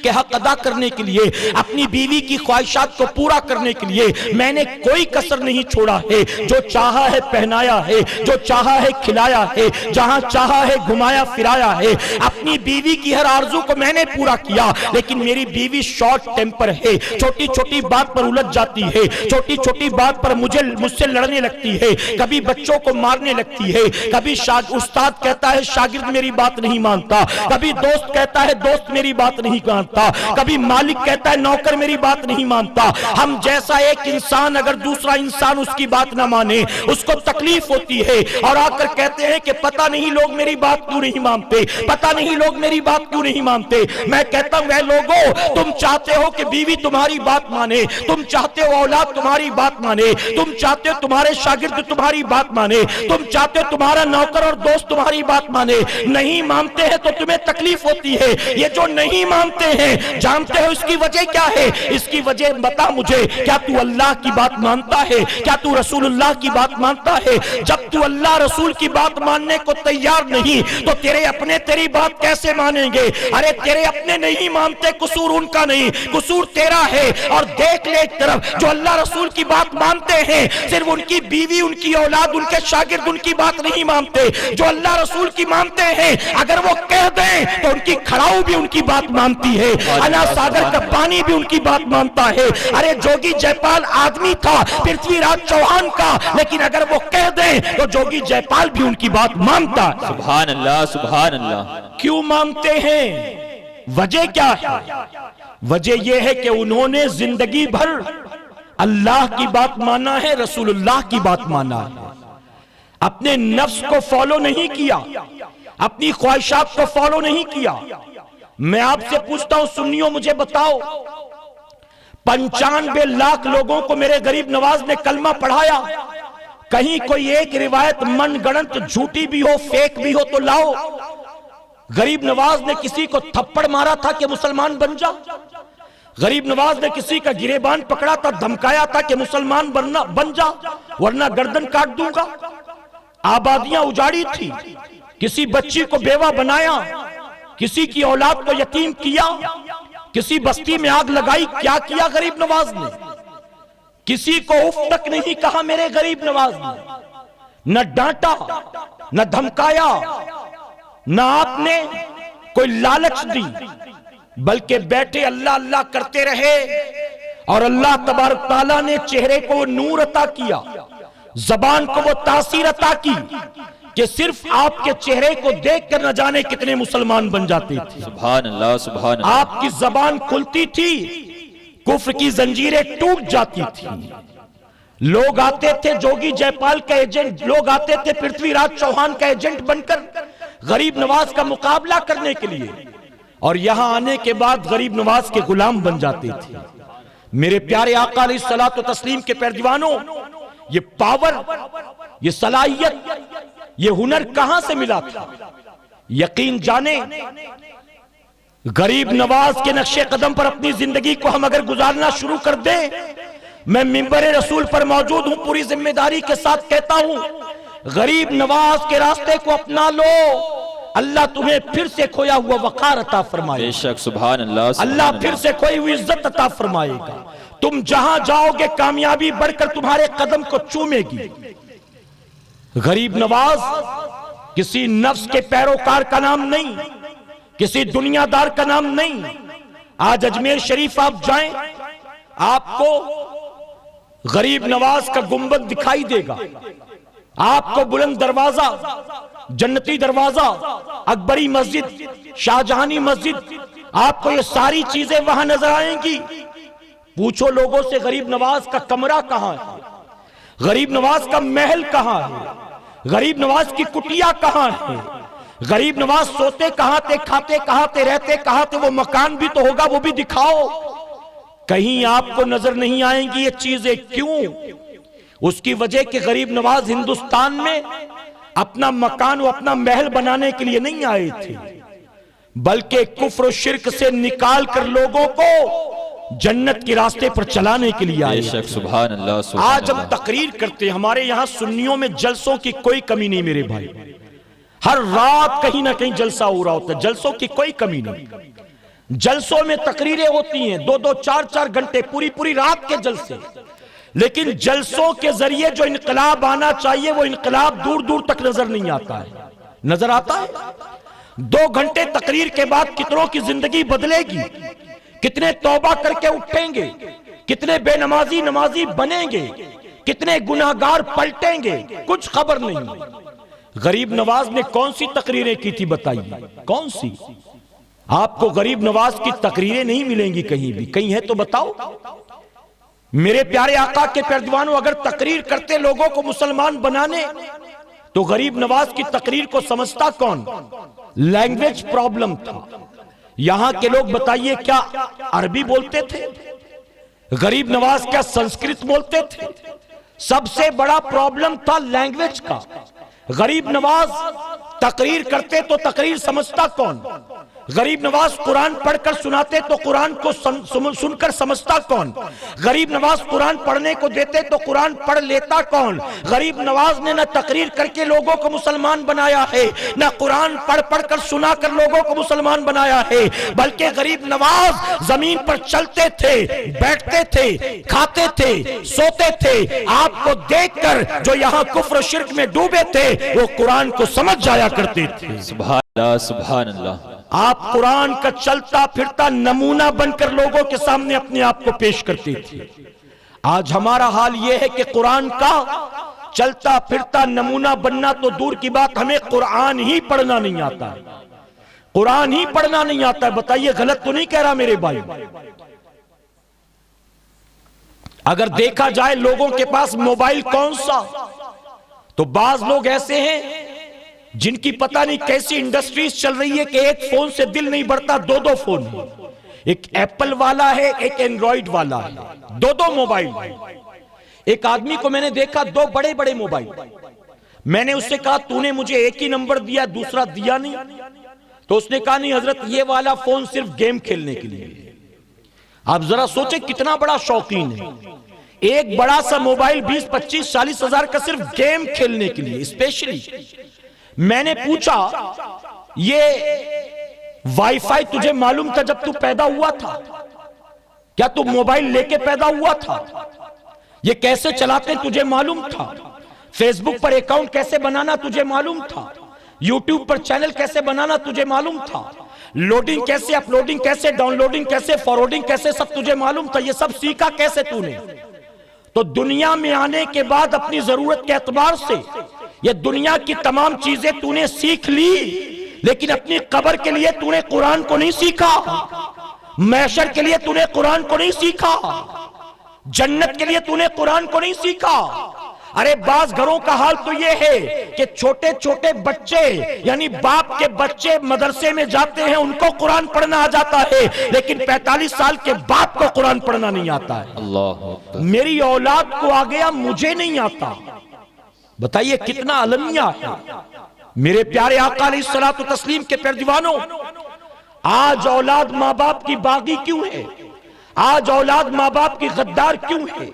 حق ادا کرنے کے لیے, اپنی بیوی کی خواہشات کو پورا کرنے کے لیے میں نے کوئی کسر نہیں چھوڑا ہے, جو چاہا ہے پہنایا ہے, جو چاہا ہے کھلایا ہے, جہاں چاہا ہے گھمایا پھرایا ہے, اپنی بیوی کی ہر آرزو کو میں نے پورا کیا. لیکن میری بیوی شارٹ ٹیمپر ہے, چھوٹی چھوٹی بات پر الجھ جاتی ہے, چھوٹی چھوٹی بات پر مجھ سے لڑنے لگتی ہے, کبھی بچوں کو مارنے لگتی ہے, کبھی استاد کہتا ہے شاگرد میری بات نہیں مانتا, کبھی دوست کہتا ہے دوست میری بات نہیں مانتا, کبھی مالک کہتا ہے نوکر میری بات نہیں مانتا. ہم جیسا ایک انسان اگر دوسرا انسان اس کی بات نہ مانے اس کو تکلیف ہوتی ہے اور آ کر کہتے ہیں کہ پتہ نہیں لوگ میری بات کیوں نہیں مانتے, پتہ نہیں لوگ میری بات کیوں نہیں مانتے. میں کہتا ہوں اے لوگو تم چاہتے ہو کہ بیوی تمہاری بات مانے, تم چاہتے ہو اولاد تمہاری بات مانے, تم چاہتے ہو تمہارے شاگرد تمہاری بات مانے, تم چاہتے ہو تمہارا نوکر اور دوست تمہاری بات مانے. نہیں مانتے ہیں تو تمہیں تکلیف ہوتی ہے. یہ جو نہیں مانتے ہیں جانتے ہو اس کی وجہ کیا ہے؟ اس کی وجہ بتا مجھے, کیا تو اللہ کی بات مانتا ہے؟ کیا تو رسول اللہ کی بات مانتا ہے؟ جب تو اللہ رسول کی بات ماننے کو تیار نہیں تو تیرے اپنے تیری بات کیسے مانیں گے؟ ارے تیرے اپنے نہیں مانتے, قصور ان کا نہیں, قصور تیرا ہے. اور دیکھ لے ایک طرف جو اللہ رسول کی بات مانتے ہیں صرف ان کی بیوی, ان کی اولاد, ان کے شاگرد ان کی بات نہیں مانتے. جو اللہ رسول کی مانتے ہیں اگر وہ کہہ دیں تو ان کی کھڑاؤ بھی ان کی بات مانتی ہے, انا ساگر کا پانی بھی ان کی بات مانتا ہے. ارے جوگی جے پال آدمی تھا پرتھوی راج چوہان کا, لیکن اگر وہ کہہ دیں تو جوگی جے پال بھی ان کی بات مانتا. سبحان اللہ سبحان اللہ. کیوں مانتے ہیں؟ وجہ کیا ہے؟ وجہ یہ ہے کہ انہوں نے زندگی بھر اللہ کی بات مانا ہے، رسول اللہ کی بات مانا ہے، اپنے نفس کو فالو نہیں کیا، اپنی خواہشات کو فالو نہیں کیا۔ میں آپ سے پوچھتا ہوں سنیوں، مجھے بتاؤ 95 لاکھ لوگوں کو میرے غریب نواز نے کلمہ پڑھایا، کہیں کوئی ایک روایت من گڑنت جھوٹی بھی ہو، فیک بھی ہو تو لاؤ۔ غریب نواز نے کسی کو تھپڑ مارا تھا کہ مسلمان بن جا؟ غریب نواز نے کسی کا گریبان پکڑا تھا، دھمکایا تھا کہ مسلمان بن جا ورنہ گردن کاٹ دوں گا؟ آبادیاں اجاڑی تھی، کسی بچی کو بیوہ بنایا، کسی کی اولاد کو یتیم کیا، کسی بستی میں آگ لگائی، کیا کیا غریب نواز نے؟ کسی کو اف تک نہیں کہا میرے غریب نواز نے، نہ ڈانٹا، نہ دھمکایا، نہ آپ نے کوئی لالچ دی، بلکہ بیٹھے اللہ اللہ کرتے رہے، اور اللہ تبارک تعالیٰ نے چہرے کو وہ نور عطا کیا، زبان کو وہ تاثیر عطا کی کہ صرف آپ کے چہرے کو دیکھ کر نہ جانے کتنے مسلمان بن جاتے تھے۔ سبحان اللہ، سبحان اللہ۔ آپ کی زبان کھلتی تھی، کفر کی زنجیریں ٹوٹ جاتی تھی۔ لوگ آتے تھے جوگی جے پال کا ایجنٹ، لوگ آتے تھے پرتھوی راج چوہان کا ایجنٹ بن کر غریب نواز کا مقابلہ کرنے کے لیے، اور یہاں آنے کے بعد غریب نواز کے غلام بن جاتے تھے۔ میرے پیارے آقا علیہ الصلوۃ والتسلیم کے پیروانوں، یہ پاور، یہ صلاحیت، یہ ہنر کہاں سے ملا تھا؟ یقین جانے غریب نواز کے نقش قدم پر اپنی زندگی کو ہم اگر گزارنا شروع کر دیں، میں منبر رسول پر موجود ہوں، پوری ذمہ داری کے ساتھ کہتا ہوں، غریب نواز کے راستے کو اپنا لو، اللہ تمہیں پھر سے کھویا ہوا وقار عطا فرمائے، بے شک، سبحان اللہ، سبحان اللہ پھر سے کھوئی ہوئی عزت عطا فرمائے گا۔ تم جہاں جاؤ گے کامیابی بڑھ کر تمہارے قدم کو چومے گی۔ غریب نواز کسی نفس کے پیروکار کا نام نہیں، کسی دنیا دار کا نام نہیں۔ آج اجمیر شریف آپ جائیں، آپ کو غریب نواز کا گنبد دکھائی دے گا، آپ کو بلند دروازہ، جنتی دروازہ، اکبری مسجد، شاہجہانی مسجد، آپ کو یہ ساری چیزیں وہاں نظر آئیں گی۔ پوچھو لوگوں سے غریب نواز کا کمرہ کہاں ہے، غریب نواز کا محل کہاں ہے، غریب نواز کی کٹیا کہاں ہے، غریب نواز سوتے کہاں تھے، کھاتے کہاں تھے، رہتے کہاں تھے، وہ مکان بھی تو ہوگا، وہ بھی دکھاؤ۔ کہیں آپ کو نظر نہیں آئیں گی یہ چیزیں۔ کیوں؟ اس کی وجہ کہ غریب نواز ہندوستان میں اپنا مکان و اپنا محل بنانے کے لیے نہیں آئے تھے، بلکہ کفر و شرک سے نکال کر لوگوں کو جنت کے راستے پر چلانے کے لیے آئے۔ بے شک، سبحان اللہ، سبحان آج ہم اللہ۔ تقریر کرتے ہیں، ہمارے یہاں سنیوں میں جلسوں کی کوئی کمی نہیں میرے بھائی، ہر رات کہیں نہ کہیں جلسہ ہو رہا ہوتا ہے، جلسوں کی کوئی کمی نہیں۔ جلسوں میں تقریریں ہوتی ہیں، 2-2 4-4 گھنٹے، پوری رات کے جلسے، لیکن جلسوں کے ذریعے جو انقلاب آنا چاہیے وہ انقلاب دور دور تک نظر نہیں آتا ہے۔ نظر آتا ہے 2 گھنٹے تقریر کے بعد کتنوں کی زندگی بدلے گی، کتنے توبہ کر کے اٹھیں گے، کتنے بے نمازی بنیں گے، کتنے گناہگار پلٹیں گے، کچھ خبر نہیں۔ غریب نواز نے کون سی تقریریں کی تھی بتائیے، کون سی؟ آپ کو غریب نواز کی تقریریں نہیں ملیں گی کہیں بھی، کہیں ہے تو بتاؤ۔ میرے پیارے آقا کے پیروانوں، اگر تقریر کرتے لوگوں کو مسلمان بنانے تو غریب نواز کی تقریر کو سمجھتا کون؟ لینگویج پرابلم تھا۔ یہاں کے لوگ بتائیے کیا عربی بولتے تھے؟ غریب نواز کیا سنسکرت بولتے تھے؟ سب سے بڑا پرابلم تھا لینگویج کا۔ غریب نواز تقریر کرتے تو تقریر سمجھتا کون؟ غریب نواز قرآن پڑھ کر سناتے تو قرآن کو سن کر سمجھتا کون؟ غریب نواز قرآن پڑھنے کو دیتے تو قرآن پڑھ لیتا کون؟ غریب نواز نے نہ تقریر کر کے لوگوں کو مسلمان بنایا ہے، نہ قرآن پڑھ کر سنا کر لوگوں کو مسلمان بنایا ہے، بلکہ غریب نواز زمین پر چلتے تھے، بیٹھتے تھے، کھاتے تھے، سوتے تھے۔ آپ کو دیکھ کر جو یہاں کفر و شرک میں ڈوبے تھے وہ قرآن کو سمجھ جایا کرتے تھے۔ سبحان اللہ، سبحان اللہ۔ آپ قرآن کا چلتا پھرتا نمونہ بن کر لوگوں کے سامنے اپنے آپ کو پیش کرتے تھے۔ آج ہمارا حال یہ ہے کہ قرآن کا چلتا پھرتا نمونہ بننا تو دور کی بات، ہمیں قرآن ہی پڑھنا نہیں آتا ہے، قرآن ہی پڑھنا نہیں آتا ہے۔ بتائیے غلط تو نہیں کہہ رہا میرے بھائی؟ اگر دیکھا جائے لوگوں کے پاس موبائل کون سا، تو بعض لوگ ایسے ہیں جن کی پتہ نہیں کیسی انڈسٹریز چل رہی ہے کہ ایک فون سے دل نہیں بڑھتا، دو دو فون، ایک ایپل والا ہے ایک اینڈرائیڈ والا ہے، دو دو موبائل۔ ایک آدمی کو میں نے دیکھا دو بڑے بڑے موبائل، میں نے اس سے کہا تو نے مجھے ایک ہی نمبر دیا دوسرا دیا نہیں؟ تو اس نے کہا نہیں حضرت یہ والا فون صرف گیم کھیلنے کے لیے۔ آپ ذرا سوچیں کتنا بڑا شوقین ہے، ایک بڑا سا موبائل 20-25-40 ہزار کا صرف گیم کھیلنے کے لیے اسپیشلی۔ میں نے پوچھا یہ وائی فائی تجھے معلوم تھا جب تو پیدا ہوا تھا؟ کیا تو موبائل لے کے پیدا ہوا تھا؟ یہ کیسے چلاتے تجھے معلوم تھا؟ فیس بک پر اکاؤنٹ کیسے بنانا تجھے معلوم تھا؟ یوٹیوب پر چینل کیسے بنانا تجھے معلوم تھا؟ لوڈنگ کیسے، اپلوڈنگ کیسے، ڈاؤن لوڈنگ کیسے، فارورڈنگ کیسے، سب تجھے معلوم تھا؟ یہ سب سیکھا کیسے تو نے؟ تو دنیا میں آنے کے بعد اپنی ضرورت کے اعتبار سے یہ دنیا کی تمام چیزیں تو نے سیکھ لی، لیکن اپنی قبر کے لیے تو نے قرآن کو نہیں سیکھا، محشر کے لیے تو نے قرآن کو نہیں سیکھا، جنت کے لیے تو نے قرآن کو نہیں سیکھا۔ ارے بعض گھروں کا حال تو یہ ہے کہ چھوٹے چھوٹے بچے یعنی باپ کے بچے مدرسے میں جاتے ہیں، ان کو قرآن پڑھنا آ جاتا ہے، لیکن 45 سال کے باپ کو قرآن پڑھنا نہیں آتا ہے۔ اللہ میری اولاد کو آ گیا مجھے نہیں آتا، بتائیے کتنا المیہ ہے۔ میرے پیارے آقا علیہ الصلوۃ والتسلیم کے پیارے دیوانوں، آج اولاد ماں باپ کی باغی کیوں ہے؟ آج اولاد ماں باپ کی غدار کیوں ہے؟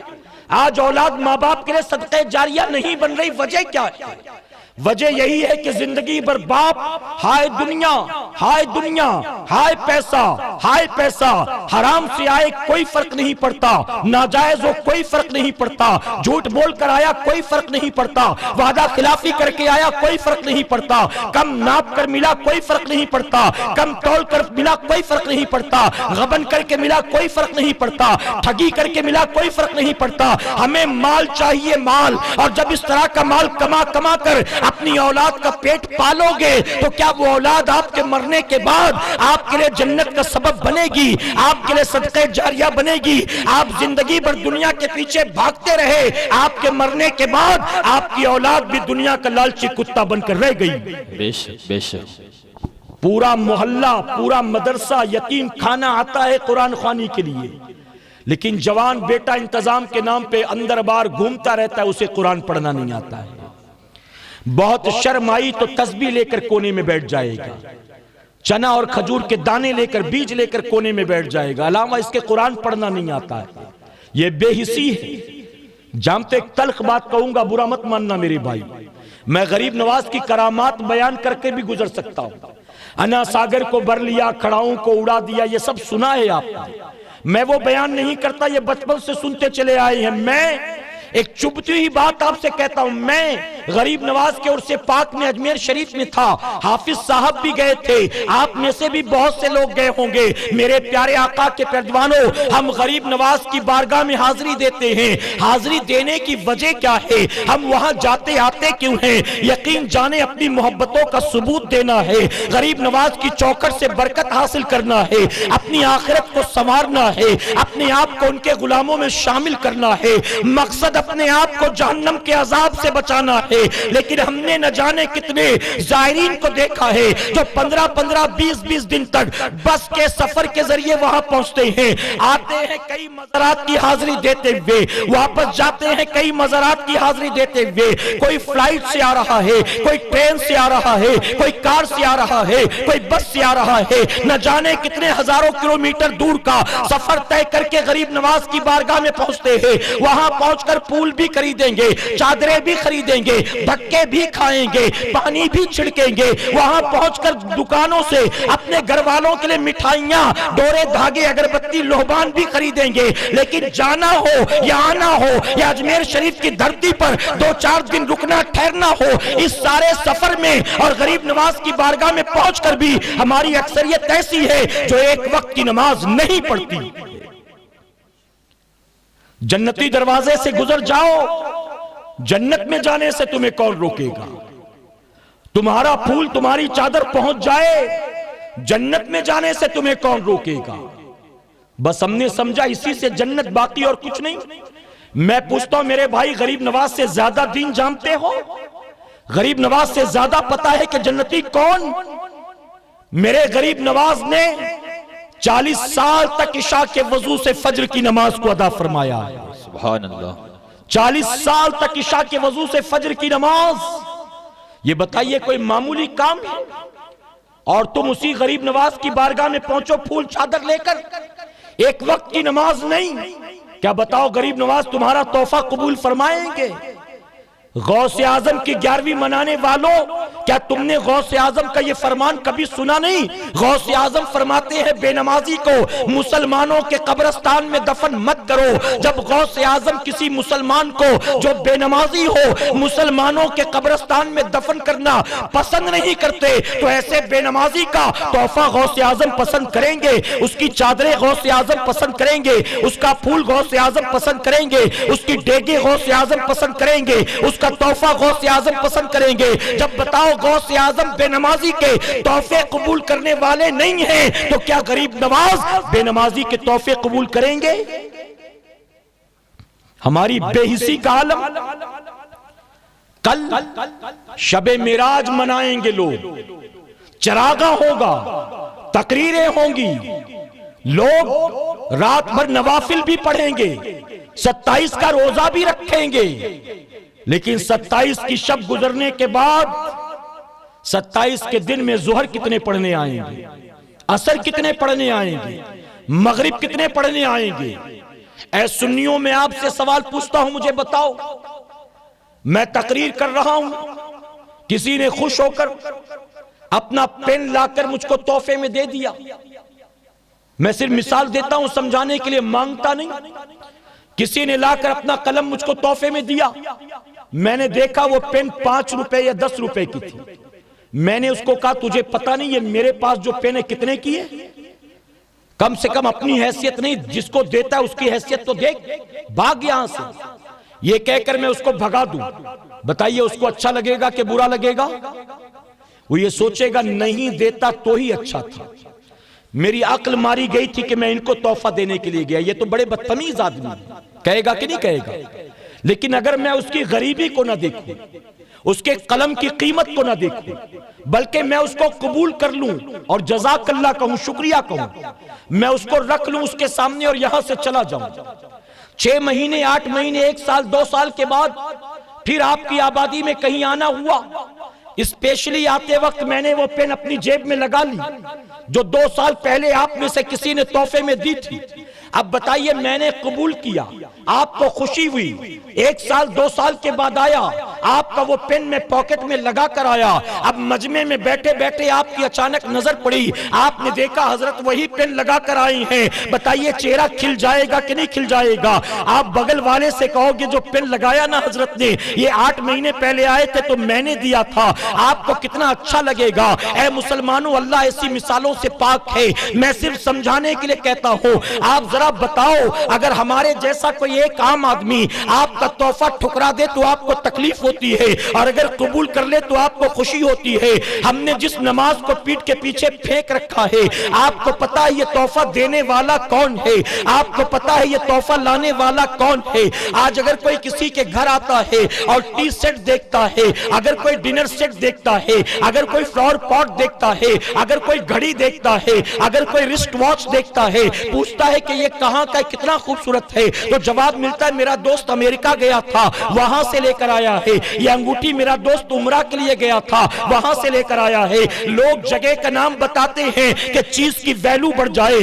آج اولاد ماں باپ کے لیے صدقہ جاریہ نہیں بن رہی، وجہ کیا ہے؟ وجہ یہی ہے کہ زندگی بھر باپ ہائے دنیا ہائے دنیا، ہائے پیسہ ہائے پیسہ، حرام سے آئے کوئی فرق نہیں پڑتا، ناجائز ہو کوئی فرق نہیں پڑتا، جھوٹ بول کر آیا کوئی فرق نہیں پڑتا، وعدہ خلافی کر کے آیا کوئی فرق نہیں پڑتا، کم ناپ کر ملا کوئی فرق نہیں پڑتا، کم تول کر ملا کوئی فرق نہیں پڑتا، غبن کر کے ملا کوئی فرق نہیں پڑتا، ٹھگی کر کے ملا کوئی فرق نہیں پڑتا۔ ہمیں مال چاہیے، مال، اور جب اس طرح کا مال کما کما کر اپنی اولاد کا پیٹ پالو گے تو کیا وہ اولاد آپ کے مرنے کے بعد آپ کے لیے جنت کا سبب بنے گی، آپ کے لیے صدقہ جاریہ بنے گی؟ آپ زندگی بھر دنیا کے پیچھے بھاگتے رہے، آپ کے مرنے کے بعد آپ کی اولاد بھی دنیا کا لالچی کتا بن کر رہ گئی۔ بے شک بے شک۔ پورا محلہ پورا مدرسہ یتیم خانہ آتا ہے قرآن خوانی کے لیے، لیکن جوان بیٹا انتظام کے نام پہ اندر بار گھومتا رہتا ہے، اسے قرآن پڑھنا نہیں آتا ہے۔ بہت شرم آئی تو تسبیح لے کر کونے میں بیٹھ جائے گا، چنا اور کھجور کے دانے لے کر بیج لے کر کونے میں بیٹھ جائے گا، علاوہ اس کے قرآن پڑھنا نہیں آتا ہے۔ یہ بے حسی ہے۔ جانتے ایک تلخ بات کہوں گا، برا مت ماننا میرے بھائی، میں غریب نواز کی کرامات بیان کر کے بھی گزر سکتا ہوں۔ انا ساگر کو بر لیا، کھڑاؤں کو اڑا دیا، یہ سب سنا ہے آپ نے، میں وہ بیان نہیں کرتا، یہ بچپن سے سنتے چلے آئے ہیں۔ میں ایک چبھتی ہوئی بات آپ سے کہتا ہوں، میں غریب نواز کے عرس پاک میں اجمیر شریف میں تھا، حافظ صاحب بھی گئے تھے، آپ میں سے بھی بہت سے لوگ گئے ہوں گے۔ میرے پیارے آقا کے پیروانوں، ہم غریب نواز کی بارگاہ میں حاضری دیتے ہیں، حاضری دینے کی وجہ کیا ہے؟ ہم وہاں جاتے آتے کیوں ہیں؟ یقین جانے اپنی محبتوں کا ثبوت دینا ہے، غریب نواز کی چوکھٹ سے برکت حاصل کرنا ہے، اپنی آخرت کو سنوارنا ہے، اپنے آپ کو ان کے غلاموں میں شامل کرنا ہے، مقصد اپنے آپ کو جہنم کے عذاب سے بچانا ہے۔ لیکن ہم نے نہ جانے کتنے زائرین کو دیکھا ہے جو 15-15 20-20 دن تک بس کے سفر کے ذریعے وہاں پہنچتے ہیں، آتے ہیں کئی مزارات کی حاضری دیتے ہوئے، واپس جاتے ہیں کئی مزارات کی حاضری دیتے ہوئے، کوئی فلائٹ سے آ رہا ہے، کوئی ٹرین سے آ رہا ہے، کوئی کار سے آ رہا ہے، کوئی بس سے آ رہا ہے، نہ جانے کتنے ہزاروں کلومیٹر دور کا سفر طے کر کے غریب نواز کی بارگاہ میں پہنچتے ہیں۔ وہاں پہنچ کر پھول بھی خریدیں گے، چادریں بھی خریدیں گے، دھکے بھی کھائیں گے، پانی بھی چھڑکیں گے، وہاں پہنچ کر دکانوں سے اپنے گھر والوں کے لیے مٹھائیاں، ڈورے، دھاگے، اگربتی، لوبان بھی خریدیں گے۔ لیکن جانا ہو یا آنا ہو یا اجمیر شریف کی دھرتی پر 2-4 دن رکنا ٹھہرنا ہو، اس سارے سفر میں اور غریب نواز کی بارگاہ میں پہنچ کر بھی ہماری اکثریت ایسی ہے جو ایک وقت کی نماز نہیں پڑھتی۔ جنتی دروازے سے گزر جاؤ، جنت میں جانے سے تمہیں کون روکے گا؟ تمہارا پھول تمہاری چادر پہنچ جائے، جنت میں جانے سے تمہیں کون روکے گا؟ بس ہم نے سمجھا اسی سے جنت، باقی اور کچھ نہیں۔ میں پوچھتا ہوں میرے بھائی، غریب نواز سے زیادہ دین جانتے ہو؟ غریب نواز سے زیادہ پتا ہے کہ جنتی کون؟ میرے غریب نواز نے 40 سال تک عشاء کے وضو سے فجر کی نماز کو ادا فرمایا. سبحان اللہ. 40 سال تک عشاء کے وضو سے فجر کی نماز. یہ بتائیے کوئی معمولی کام ہے؟ اور تم اسی غریب نواز کی بارگاہ میں پہنچو پھول چادر لے کر، ایک وقت کی نماز نہیں. کیا بتاؤ غریب نواز تمہارا تحفہ قبول فرمائیں گے؟ غوث اعظم کی 11ویں منانے والوں، کیا تم نے غوث اعظم کا یہ فرمان کبھی سنا نہیں؟ غوث اعظم فرماتے ہیں بے نمازی کو مسلمانوں کے قبرستان میں دفن مت کرو. جب غوث اعظم کسی مسلمان کو جو بے نمازی ہو مسلمانوں کے قبرستان میں دفن کرنا پسند نہیں کرتے، تو ایسے بے نمازی کا تحفہ غوث اعظم پسند کریں گے، اس کی چادریں غوث اعظم پسند کریں گے، اس کا پھول غوث اعظم پسند کریں گے، اس کی ڈیگے غوث اعظم پسند کریں گے، اس کا تحفہ غوث اعظم پسند کریں گے. جب بتاؤ غوث اعظم بے نمازی کے تحفے قبول کرنے والے نہیں ہیں، تو کیا غریب نواز بے نمازی کے تحفے قبول کریں گے؟ ہماری بے حسی کا عالم. کل شب معراج منائیں گے لوگ، چراغاں ہوگا، تقریریں ہوں گی، لوگ رات بھر نوافل بھی پڑھیں گے، 27 کا روزہ بھی رکھیں گے. لیکن 27 کی شب گزرنے کے بعد 27 کے دن میں ظہر کتنے پڑھنے آئیں گے، عصر کتنے پڑھنے آئیں گے، مغرب کتنے پڑھنے آئیں گے؟ اے سنیوں، میں آپ سے سوال پوچھتا ہوں، مجھے بتاؤ. میں تقریر کر رہا ہوں، کسی نے خوش ہو کر اپنا پین لا کر مجھ کو تحفے میں دے دیا. میں صرف مثال دیتا ہوں سمجھانے کے لیے، مانگتا نہیں. کسی نے لا کر اپنا قلم مجھ کو تحفے میں دیا. میں نے دیکھا وہ پین 5 روپے یا 10 روپے کی تھی. میں نے اس کو کہا تجھے پتا نہیں یہ میرے پاس جو پین ہے کتنے کی ہے؟ کم سے کم اپنی حیثیت نہیں، جس کو دیتا ہے اس کی حیثیت تو دیکھ. بھاگ یہاں سے، یہ کہہ کر میں اس کو بھگا دوں. بتائیے اس کو اچھا لگے گا کہ برا لگے گا؟ وہ یہ سوچے گا نہیں دیتا تو ہی اچھا تھا، میری عقل ماری گئی تھی کہ میں ان کو تحفہ دینے کے لیے گیا. یہ تو بڑے بدتمیز آدمی کہے گا کہ نہیں کہے گا؟ لیکن اگر میں اس کی غریبی کو نہ دیکھوں، اس کے قلم کی قیمت کو نہ دیکھوں، بلکہ میں اس کو قبول کر لوں اور جزاک اللہ کہوں، شکریہ کہوں، میں اس کو رکھ لوں اس کے سامنے اور یہاں سے چلا جاؤں. 6 مہینے 8 مہینے 1 سال 2 سال کے بعد پھر آپ کی آبادی میں کہیں آنا ہوا، اسپیشلی آتے وقت میں نے وہ پین اپنی جیب میں لگا لی جو 2 سال پہلے آپ میں سے کسی نے تحفے میں دی تھی. اب بتائیے میں نے قبول کیا، آپ کو خوشی ہوئی، 1 سال 2 سال کے بعد آیا، آپ کا وہ پین میں پاکٹ میں لگا کر آیا. اب مجمع میں بیٹھے بیٹھے آپ کی اچانک نظر پڑی، آپ نے دیکھا حضرت وہی پین لگا کر آئی ہیں. بتائیے چہرہ کھل جائے گا کہ نہیں کھل جائے گا؟ آپ بغل والے سے کہو گے جو پین لگایا نا حضرت نے، یہ 8 مہینے پہلے آئے تھے تو میں نے دیا تھا. آپ کو کتنا اچھا لگے گا؟ اے مسلمانوں، اللہ ایسی مثالوں سے پاک ہے. میں صرف سمجھانے کے لیے کہتا ہوں. آپ ذرا بتاؤ، اگر ہمارے جیسا کوئی ایک عام آدمی آپ کا تحفہ ٹھکرا دے تو آپ کو تکلیف ہوتی ہے، اور اگر قبول کر لے تو آپ کو خوشی ہوتی ہے. ہم نے جس نماز کو پیٹ کے پیچھے پھینک رکھا ہے، آپ کو پتا ہے یہ تحفہ دینے والا کون ہے؟ آپ کو پتا ہے یہ تحفہ لانے والا کون ہے؟ آج اگر کوئی کسی کے گھر آتا ہے اور ٹی سیٹ دیکھتا ہے، اگر کوئی ڈنر سیٹ دیکھتا ہے، اگر کوئی فلاور پاٹ دیکھتا ہے، اگر کوئی گھڑی دیکھتا ہے، اگر کوئی رسٹ واچ دیکھتا ہے، پوچھتا ہے کہ یہ کہاں کا کتنا خوبصورت ہے، تو جواب ملتا ہے میرا دوست امریکہ گیا تھا وہاں سے لے کر آیا ہے. یہ انگوٹھی میرا دوست عمرہ کے لیے گیا تھا وہاں سے لے کر آیا ہے. لوگ جگہ کا نام بتاتے ہیں کہ چیز کی ویلو بڑھ جائے،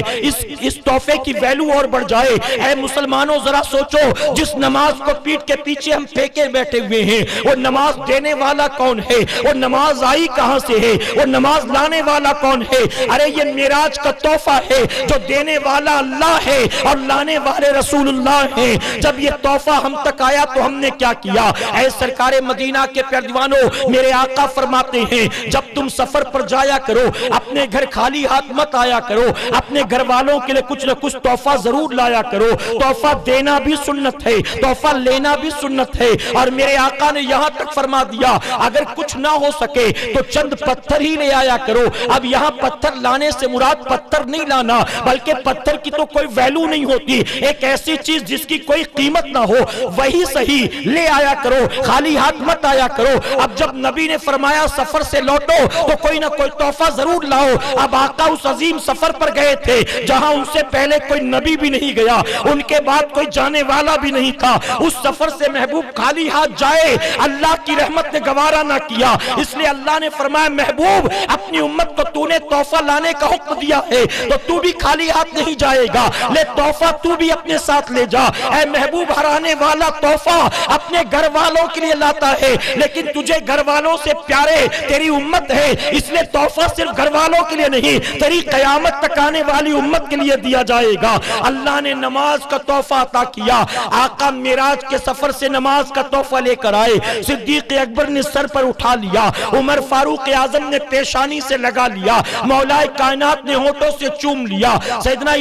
اس تحفے کی ویلو اور بڑھ جائے. اے مسلمانوں ذرا سوچو، جس نماز کو پیٹ کے پیچھے ہم پھینکے بیٹھے ہوئے ہیں، وہ نماز دینے والا کون ہے؟ وہ نماز آئی کہاں سے ہے؟ وہ نماز لانے والا کون ہے؟ ارے یہ معراج کا تحفہ ہے جو دینے والا اللہ ہے اور لانے والے رسول اللہ ہیں. جب یہ تحفہ ہم تک آیا تو ہم نے کیا کیا؟ اے سرکار سرکار مدینہ کے پیروانوں، میرے آقا فرماتے ہیں جب تم سفر پر جایا کرو اپنے گھر خالی ہاتھ مت آیا کرو، اپنے گھر والوں کے لیے کچھ نہ کچھ تحفہ ضرور لایا کرو۔ تحفہ دینا بھی سنت ہے، تحفہ لینا بھی سنت ہے، اور میرے آقا نے یہاں تک فرما دیا اگر کچھ نہ ہو سکے تو چند پتھر ہی لے آیا کرو۔ اب یہاں پتھر لانے سے مراد پتھر نہیں لانا، بلکہ پتھر کی تو کوئی ویلو نہیں ہوتی، ایک ایسی چیز جس کی کوئی قیمت نہ ہو وہی صحیح لے آیا کرو، خالی ہاتھ مت آیا کرو۔ اب جب نبی نے فرمایا سفر سے لوٹو تو کوئی نہ کوئی تحفہ ضرور لاؤ۔ اب آقا اس عظیم سفر پر گئے تھے جہاں ان سے پہلے کوئی نبی بھی نہیں گیا، ان کے بعد کوئی جانے والا بھی نہیں تھا۔ اس سفر سے محبوب خالی ہاتھ جائے اللہ کی رحمت نے گوارا نہ کیا، اس لیے اللہ نے فرمایا محبوب اپنی امت کو تو نے تحفہ لانے کا حکم دیا ہے تو تو بھی خالی ہاتھ نہیں جائے گا، لے تحفہ تو بھی اپنے ساتھ لے جا۔ اے محبوب ہرانے والا تحفہ اپنے گھر والوں کے لیے لاتا ہے، لیکن تجھے گھر والوں سے پیارے تیری امت ہے، اس لیے تحفہ صرف گھر والوں کے لیے نہیں تیری قیامت تک آنے والی امت کے لیے دیا جائے گا۔ اللہ نے نماز کا تحفہ عطا کیا، آقا معراج کے سفر سے نماز کا تحفہ لے کر آئے، صدیق اکبر نے سر پر اٹھا لیا، عمر فاروق اعظم نے پیشانی سے لگا لیا، مولا کائنات نے ہونٹوں سے چوم لیا، سیدنا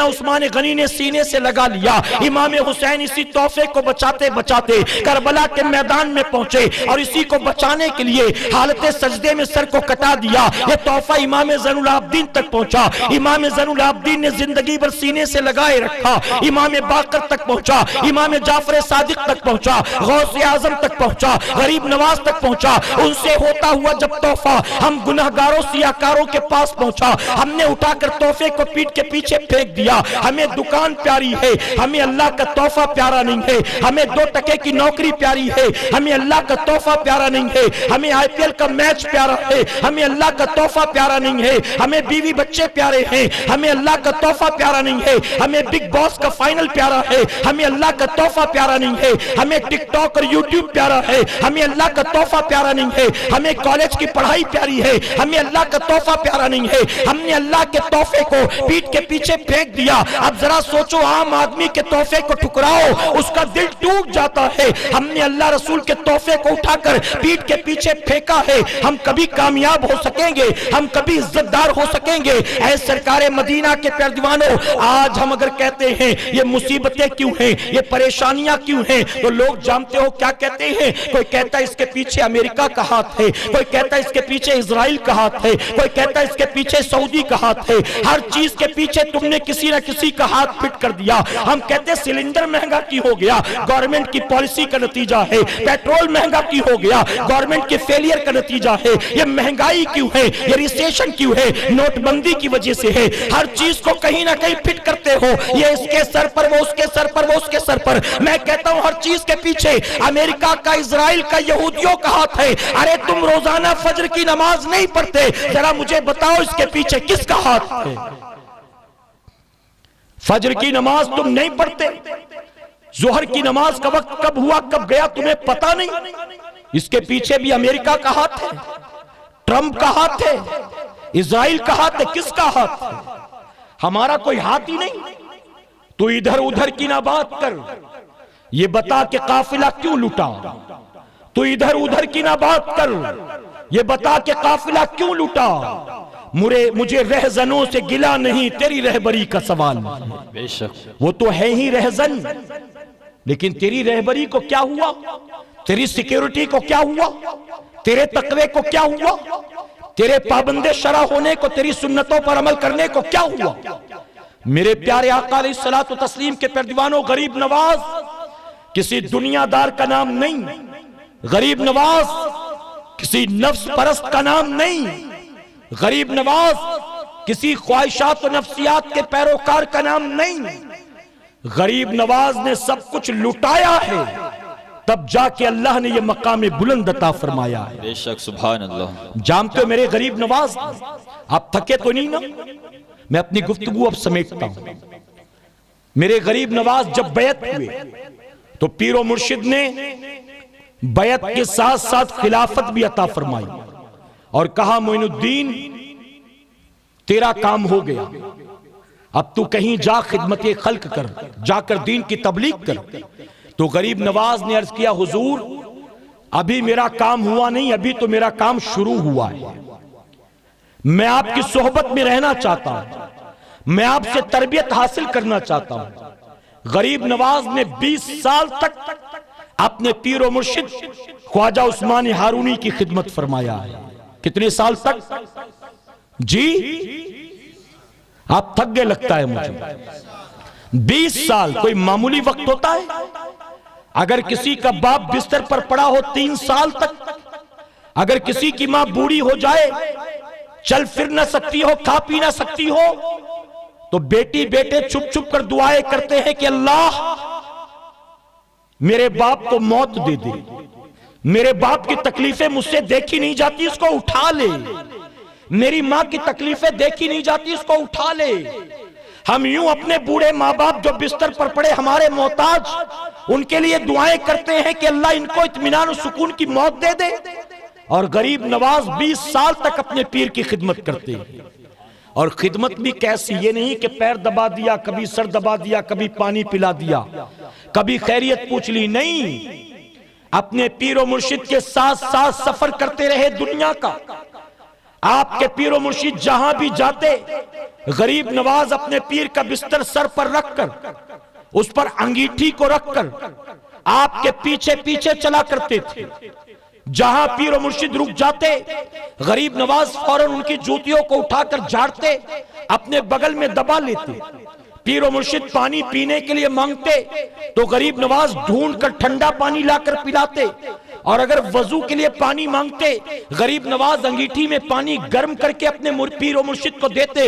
عثمان غنی نے سینے سے لگا لیا، امام حسین اسی تحفے کو بچاتے بچاتے کربلا کے میدان میں پہنچے اور اسی کو بچانے کے لیے حالت سجدے میں سر کو کٹا دیا۔ یہ تحفہ امام زین العابدین تک پہنچا، امام زین العابدین نے زندگی بھر سینے سے لگائے رکھا، امام باقر تک پہنچا، امام جعفر صادق تک پہنچا، غوث اعظم تک پہنچا، غریب نواز تک پہنچا۔ ان سے ہوتا ہوا جب تحفہ ہم گناہگاروں سیاکاروں کے پاس پہنچا، ہم نے اٹھا کر تحفے کو پیٹ کے پیچھے پھینک دیا۔ ہمیں دکان پیاری ہے، ہمیں اللہ کا تحفہ پیارا نہیں ہے، ہمیں 2 ٹکے کی نوکری پیاری ہے، ہمیں اللہ کا تحفہ پیارا نہیں ہے، ہمیں IPL کا میچ پیارا ہے، ہمیں اللہ کا تحفہ پیارا نہیں ہے، ہمیں بیوی بچے پیارے ہیں، ہمیں اللہ کا تحفہ پیارا نہیں ہے، ہمیں بگ باس کا فائنل پیارا ہے، ہمیں اللہ کا تحفہ پیارا نہیں ہے، ہمیں ٹک ٹاک اور یوٹیوب پیارا ہے، ہمیں اللہ کا تحفہ پیارا نہیں ہے، ہمیں کالج کی پڑھائی پیاری ہے، ہمیں اللہ کا تحفہ پیارا نہیں ہے۔ ہم نے اللہ کے تحفے کو پیٹ کے پیچھے پھینک دیا۔ اب ذرا سوچو، عام آدمی کے تحفے کو ٹھکراؤ اس کا دل ٹوٹ جاتا ہے، ہم نے اللہ رسول کے تحفے کو اٹھا کر پیٹ کے پیچھے پھینکا ہے۔ ہم کبھی کامیاب ہو سکیں گے؟ ہم کبھی عزت دار ہو سکیں گے؟ اے سرکار مدینہ کے پیروانوں، آج ہم اگر کہتے ہیں یہ مصیبتیں کیوں ہیں، یہ پریشانیاں کیوں ہیں، تو لوگ جانتے ہو کیا کہتے ہیں؟ کوئی کہتا ہے اس کے پیچھے امریکہ کا ہاتھ ہے، کوئی کہتا ہے اس کے پیچھے اسرائیل کا ہاتھ ہے، کوئی کہتا ہے اس کے پیچھے سعودی کا ہاتھ ہے۔ ہر چیز کے پیچھے تم نے کسی نہ کسی کا ہاتھ فٹ کر دیا۔ ہم کہتے ہیں سلنڈر مہنگا کی ہو گیا، گورنمنٹ کی پالیسی کا نتیجہ ہے۔ پیٹرول مہنگا کی ہو گیا، گورنمنٹ کے فیلئر کا نتیجہ ہے۔ یہ مہنگائی کیوں ہے، یہ ریسیشن کیوں ہے؟ نوٹ بندی کی وجہ سے ہے۔ ہر چیز کو کہیں نہ کہیں فٹ کرتے ہو، یہ اس کے سر پر، وہ اس کے سر پر، وہ اس کے سر پر۔ میں کہتا ہوں ہر چیز کے پیچھے امریکہ کا، اسرائیل کا، یہودیوں کا ہاتھ ہے۔ ارے تم روزانہ فجر کی نماز نہیں پڑھتے، ذرا مجھے بتاؤ اس کے پیچھے کس کا ہاتھ ہے؟ فجر کی نماز تم نہیں پڑھتے، ظہر کی نماز کا وقت کب ہوا کب گیا تمہیں پتہ نہیں، اس کے پیچھے بھی امریکہ کا ہاتھ ہے، ٹرمپ کا ہاتھ ہے، اسرائیل کا ہاتھ ہے۔ کس کا ہاتھ ہے؟ ہمارا کوئی ہاتھ ہی نہیں۔ تو ادھر ادھر کی نہ بات کر، یہ بتا کہ قافلہ کیوں لٹا۔ تو ادھر ادھر کی نہ بات کر، یہ بتا کہ قافلہ کیوں لٹا۔ مجھے رہزنوں سے گلا نہیں، تیری رہبری کا سوال بے شک وہ تو ہے ہی رہزن، لیکن تیری رہبری کو کیا ہوا؟ تیری سیکیورٹی کو کیا ہوا؟ تیرے تقوی کو کیا ہوا؟ تیرے پابند شرع ہونے کو، تیری سنتوں پر عمل کرنے کو کیا ہوا؟ میرے پیارے آقا علیہ الصلوۃ والتسلیم کے پیروانوں، غریب نواز کسی دنیا دار کا نام نہیں، غریب نواز کسی نفس پرست کا نام نہیں، غریب نواز کسی خواہشات و نفسیات کے پیروکار کا نام نہیں۔ غریب نواز نے سب کچھ لٹایا ہے، تب جا کے اللہ نے یہ مقام بلند عطا فرمایا ہے۔ بے شک سبحان اللہ۔ جانتے ہو میرے غریب نواز، آپ تھکے تو نہیں نا؟ میں اپنی گفتگو اب سمیٹتا ہوں۔ میرے غریب نواز جب بیعت ہوئے تو پیر و مرشد نے بیعت کے ساتھ ساتھ خلافت بھی عطا فرمائی اور کہا معین الدین تیرا کام ہو گیا، اب تو کہیں جا خدمت خلق کر، جا کر دین کی تبلیغ کر۔ تو غریب نواز نے عرض کیا حضور ابھی میرا کام ہوا نہیں، ابھی تو میرا کام شروع ہوا ہے، میں آپ کی صحبت میں رہنا چاہتا ہوں، میں آپ سے تربیت حاصل کرنا چاہتا ہوں۔ غریب نواز نے 20 سال تک اپنے پیر و مرشد خواجہ عثمان ہارونی کی خدمت فرمایا ہے۔ کتنے سال تک؟ جی آپ تھک گئے لگتا ہے مجھے۔ 20 سال کوئی معمولی وقت ہوتا ہے؟ اگر کسی کا باپ بستر پر پڑا ہو 3 سال تک، اگر کسی کی ماں بوڑھی ہو جائے، چل پھر نہ سکتی ہو، کھا پی نہ سکتی ہو، تو بیٹی بیٹے چھپ چھپ کر دعائیں کرتے ہیں کہ اللہ میرے باپ کو موت دے دے، میرے باپ کی تکلیفیں مجھ سے دیکھی نہیں جاتی، اس کو اٹھا لے، میری ماں کی تکلیفیں دیکھی نہیں جاتی، اس کو اٹھا لے۔ ہم یوں اپنے بوڑھے ماں باپ جو بستر پر پڑے ہمارے محتاج، ان کے لیے دعائیں کرتے ہیں کہ اللہ ان کو اطمینان و سکون کی موت دے دے۔ اور غریب نواز 20 سال تک اپنے پیر کی خدمت کرتے ہیں۔ اور خدمت بھی کیسی، یہ نہیں کہ پیر دبا دیا، کبھی سر دبا دیا، کبھی پانی پلا دیا، کبھی خیریت پوچھ لی، نہیں، اپنے پیر و مرشد کے ساتھ ساتھ سفر کرتے رہے دنیا کا۔ آپ کے پیر و مرشد جہاں بھی جاتے، غریب نواز اپنے پیر کا بستر سر پر رکھ کر، اس پر انگیٹھی کو رکھ کر آپ کے پیچھے پیچھے چلا کرتے تھے۔ جہاں پیر و مرشد رک جاتے، غریب نواز فوراً ان کی جوتیوں کو اٹھا کر جھاڑتے، اپنے بغل میں دبا لیتے۔ پیر و مرشد پانی پینے کے لیے مانگتے تو غریب نواز ڈھونڈ کر ٹھنڈا پانی لا کر پلاتے، اور اگر وضو کے لیے پانی مانگتے، غریب نواز انگیٹھی میں پانی گرم کر کے اپنے پیر و مرشد کو دیتے۔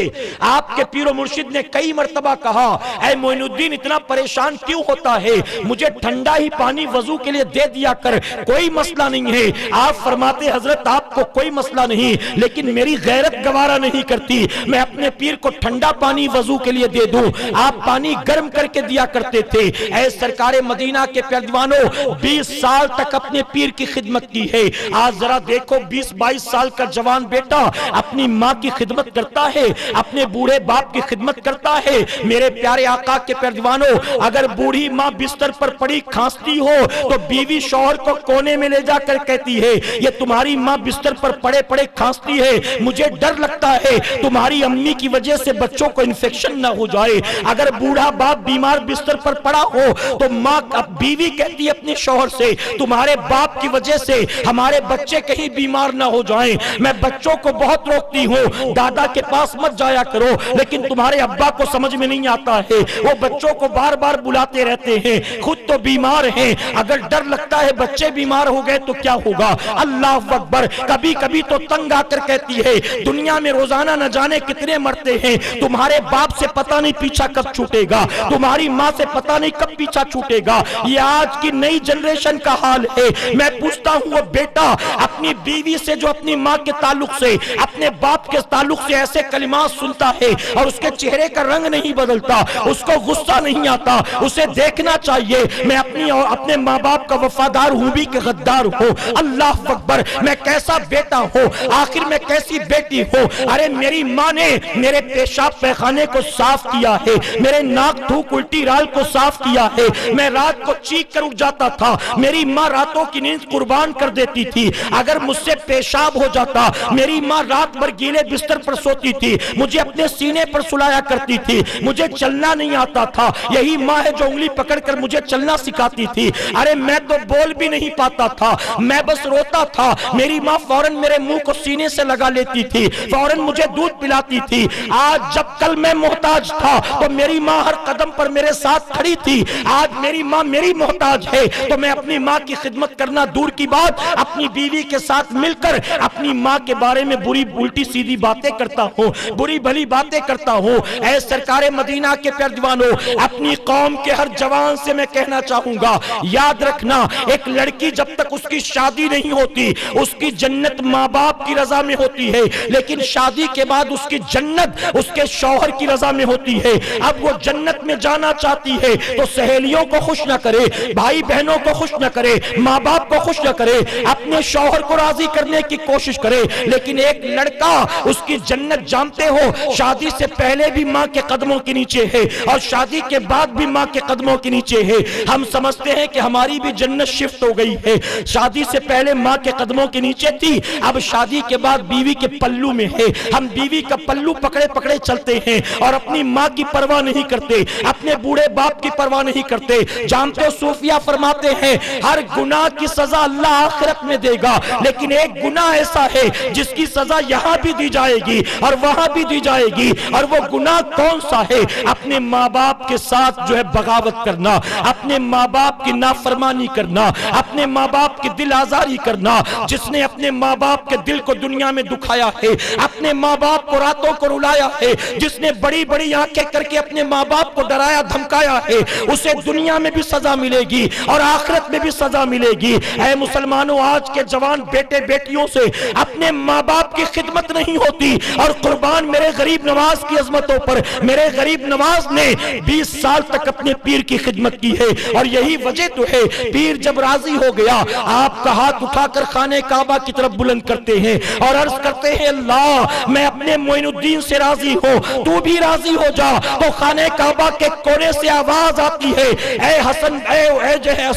آپ کے پیر و مرشد نے کئی مرتبہ کہا، اے معین الدین اتنا پریشان کیوں ہوتا ہے، مجھے ٹھنڈا ہی پانی وضو کے لیے دے دیا کر، کوئی مسئلہ نہیں ہے۔ آپ فرماتے حضرت آپ کو کوئی مسئلہ نہیں، لیکن میری غیرت گوارا نہیں کرتی میں اپنے پیر کو ٹھنڈا پانی وضو کے لیے دے دوں۔ آپ پانی گرم کر کے دیا کرتے تھے۔ اے سرکار مدینہ کے پیروانوں، 20 سال تک اپنے پیر کی خدمت کی ہے۔ آج ذرا دیکھو 20-22 سال کا جوان بیٹا اپنی ماں کی خدمت کرتا ہے، اپنے بوڑھے باپ کی خدمت کرتا ہے۔ میرے پیارے آقا کے پیروانوں، اگر بوڑھی ماں بستر پر پڑی کھانستی ہو تو بیوی شوہر کو کونے میں لے جا کر کہتی ہے، یہ تمہاری ماں بستر پر پڑے پڑے کھانستی ہے، مجھے ڈر لگتا ہے تمہاری امی کی وجہ سے بچوں کو انفیکشن نہ ہو جائے۔ اگر بوڑھا باپ بیمار بستر پر پڑا ہو تو ماں بیوی کہتی ہے اپنے شوہر سے، تمہارے باپ کی وجہ سے ہمارے بچے کہیں بیمار نہ ہو جائیں۔ میں بچوں کو بہت روکتی ہوں، دادا کے پاس مت جایا کرو، لیکن تمہارے ابا کو سمجھ میں نہیں آتا ہے، وہ بچوں کو بار بار بلاتے رہتے ہیں، خود تو بیمار ہیں، اگر ڈر لگتا ہے بچے بیمار ہو گئے تو کیا ہوگا۔ اللہ اکبر۔ کبھی کبھی تو تنگ آ کر کہتی ہے، دنیا میں روزانہ نہ جانے کتنے مرتے ہیں، تمہارے باپ سے پتہ نہیں پیچھا کب چھوٹے گا، تمہاری ماں سے پتہ نہیں کب پیچھا چھوٹے گا۔ یہ آج کی نئی جنریشن کا حال ہے۔ میں پوچھتا ہوں وہ بیٹا اپنی بیوی سے جو اپنی ماں کے تعلق سے، اپنے باپ کے تعلق سے ایسے کلمات سنتا ہے اور اس کے چہرے کا رنگ نہیں بدلتا، اس کو غصہ نہیں آتا، اسے دیکھنا چاہیے میں اپنے ماں باپ کا وفادار ہوں بھی کہ غدار ہوں۔ اللہ اکبر۔ میں کیسا بیٹا ہوں، آخر میں کیسی بیٹی ہوں۔ ارے میری ماں نے میرے پیشاب پیخانے کو صاف کیا ہے، میرے ناک تھوک الٹی رال کو صاف کیا ہے، میں رات کو چیخ کر اٹھ جاتا تھا، میری ماں راتوں کی نیند قربان کر دیتی تھی۔ اگر مجھ سے پیشاب ہو جاتا، میری ماں رات بھر گیلے بستر پر سوتی تھی، مجھے اپنے سینے پر سلایا کرتی تھی، مجھے چلنا نہیں آتا تھا، یہی ماں ہے جو انگلی پکڑ کر مجھے چلنا سکھاتی تھی۔ ارے میں تو بول بھی نہیں پاتا تھا، میں بس روتا تھا، میری ماں فوراً میرے منہ کو سینے سے لگا لیتی تھی، فوراً مجھے دودھ پلاتی تھی۔ آج جب کل میں محتاج تھا تو میری ماں ہر قدم پر میرے ساتھ کھڑی تھی، آج میری ماں میری محتاج ہے تو میں اپنی ماں کی خدمت کرنا دور کی بات اپنی بیوی کے ساتھ مل کر اپنی ماں کے بارے میں بری الٹی سیدھی باتیں کرتا ہوں، بری بھلی باتیں کرتا ہوں۔ اے سرکار مدینہ کے پیروانوں، اپنی قوم کے ہر جوان سے میں کہنا چاہوں گا، یاد رکھنا ایک لڑکی جب تک اس کی شادی نہیں ہوتی اس کی جنت ماں باپ کی رضا میں ہوتی ہے، لیکن شادی کے بعد اس کی جنت اس کے شوہر کی رضا میں ہوتی ہے۔ اب وہ جنت میں جانا چاہتی ہے تو سہیلیوں کو خوش نہ کرے، بھائی بہنوں کو خوش نہ کرے، ماں باپ کو کو خوش نہ کرے، اپنے شوہر کو راضی کرنے کی کوشش کرے، لیکن ایک لڑکا اس کی جنت جانتے ہو شادی سے پہلے بھی ماں کے قدموں کے نیچے ہے اور شادی کے بعد بھی ماں کے قدموں کے نیچے ہے۔ ہم سمجھتے ہیں کہ ہماری بھی جنت شفٹ ہو گئی ہے، شادی سے پہلے ماں کے قدموں کے نیچے تھی، اب شادی کے بعد بیوی کے پلو میں ہے۔ ہم بیوی کا پلو پکڑے پکڑے چلتے ہیں اور اپنی ماں کی پرواہ نہیں کرتے، اپنے بوڑھے باپ کی پرواہ نہیں کرتے۔ جانتے ہو صوفیہ فرماتے ہیں ہر گناہ کی سزا اللہ آخرت میں دے گا، لیکن ایک گناہ ایسا ہے جس کی سزا یہاں بھی دی جائے گی اور وہاں بھی دی جائے گی، اور وہ گناہ کون سا ہے؟ اپنے ماں باپ کے ساتھ جو ہے بغاوت کرنا، اپنے ماں باپ کی نافرمانی کرنا، اپنے ماں باپ کی دل آزاری کرنا۔ جس نے اپنے ماں باپ کے دل کو دنیا میں دکھایا ہے، اپنے ماں باپ کو راتوں کو رلایا ہے، جس نے بڑی بڑی آنکھیں کر کے اپنے ماں باپ کو ڈرایا دھمکایا ہے، اسے دنیا میں بھی سزا ملے گی اور آخرت میں بھی سزا ملے گی۔ اے مسلمانوں، آج کے جوان بیٹے بیٹیوں سے اپنے ماں باپ کی خدمت نہیں ہوتی، اور قربان میرے غریب نواز کی عظمتوں پر، میرے غریب نواز نے 20 سال تک اپنے پیر کی خدمت کی ہے، اور یہی وجہ تو ہے پیر جب راضی ہو گیا آپ کا ہاتھ اٹھا کر خانہ کعبہ کی طرف بلند کرتے ہیں اور عرض کرتے ہیں اللہ میں اپنے معین الدین سے راضی ہوں، تو بھی راضی ہو جا۔ تو خانہ کعبہ کے کونے سے آواز آتی ہے اے حسن، اے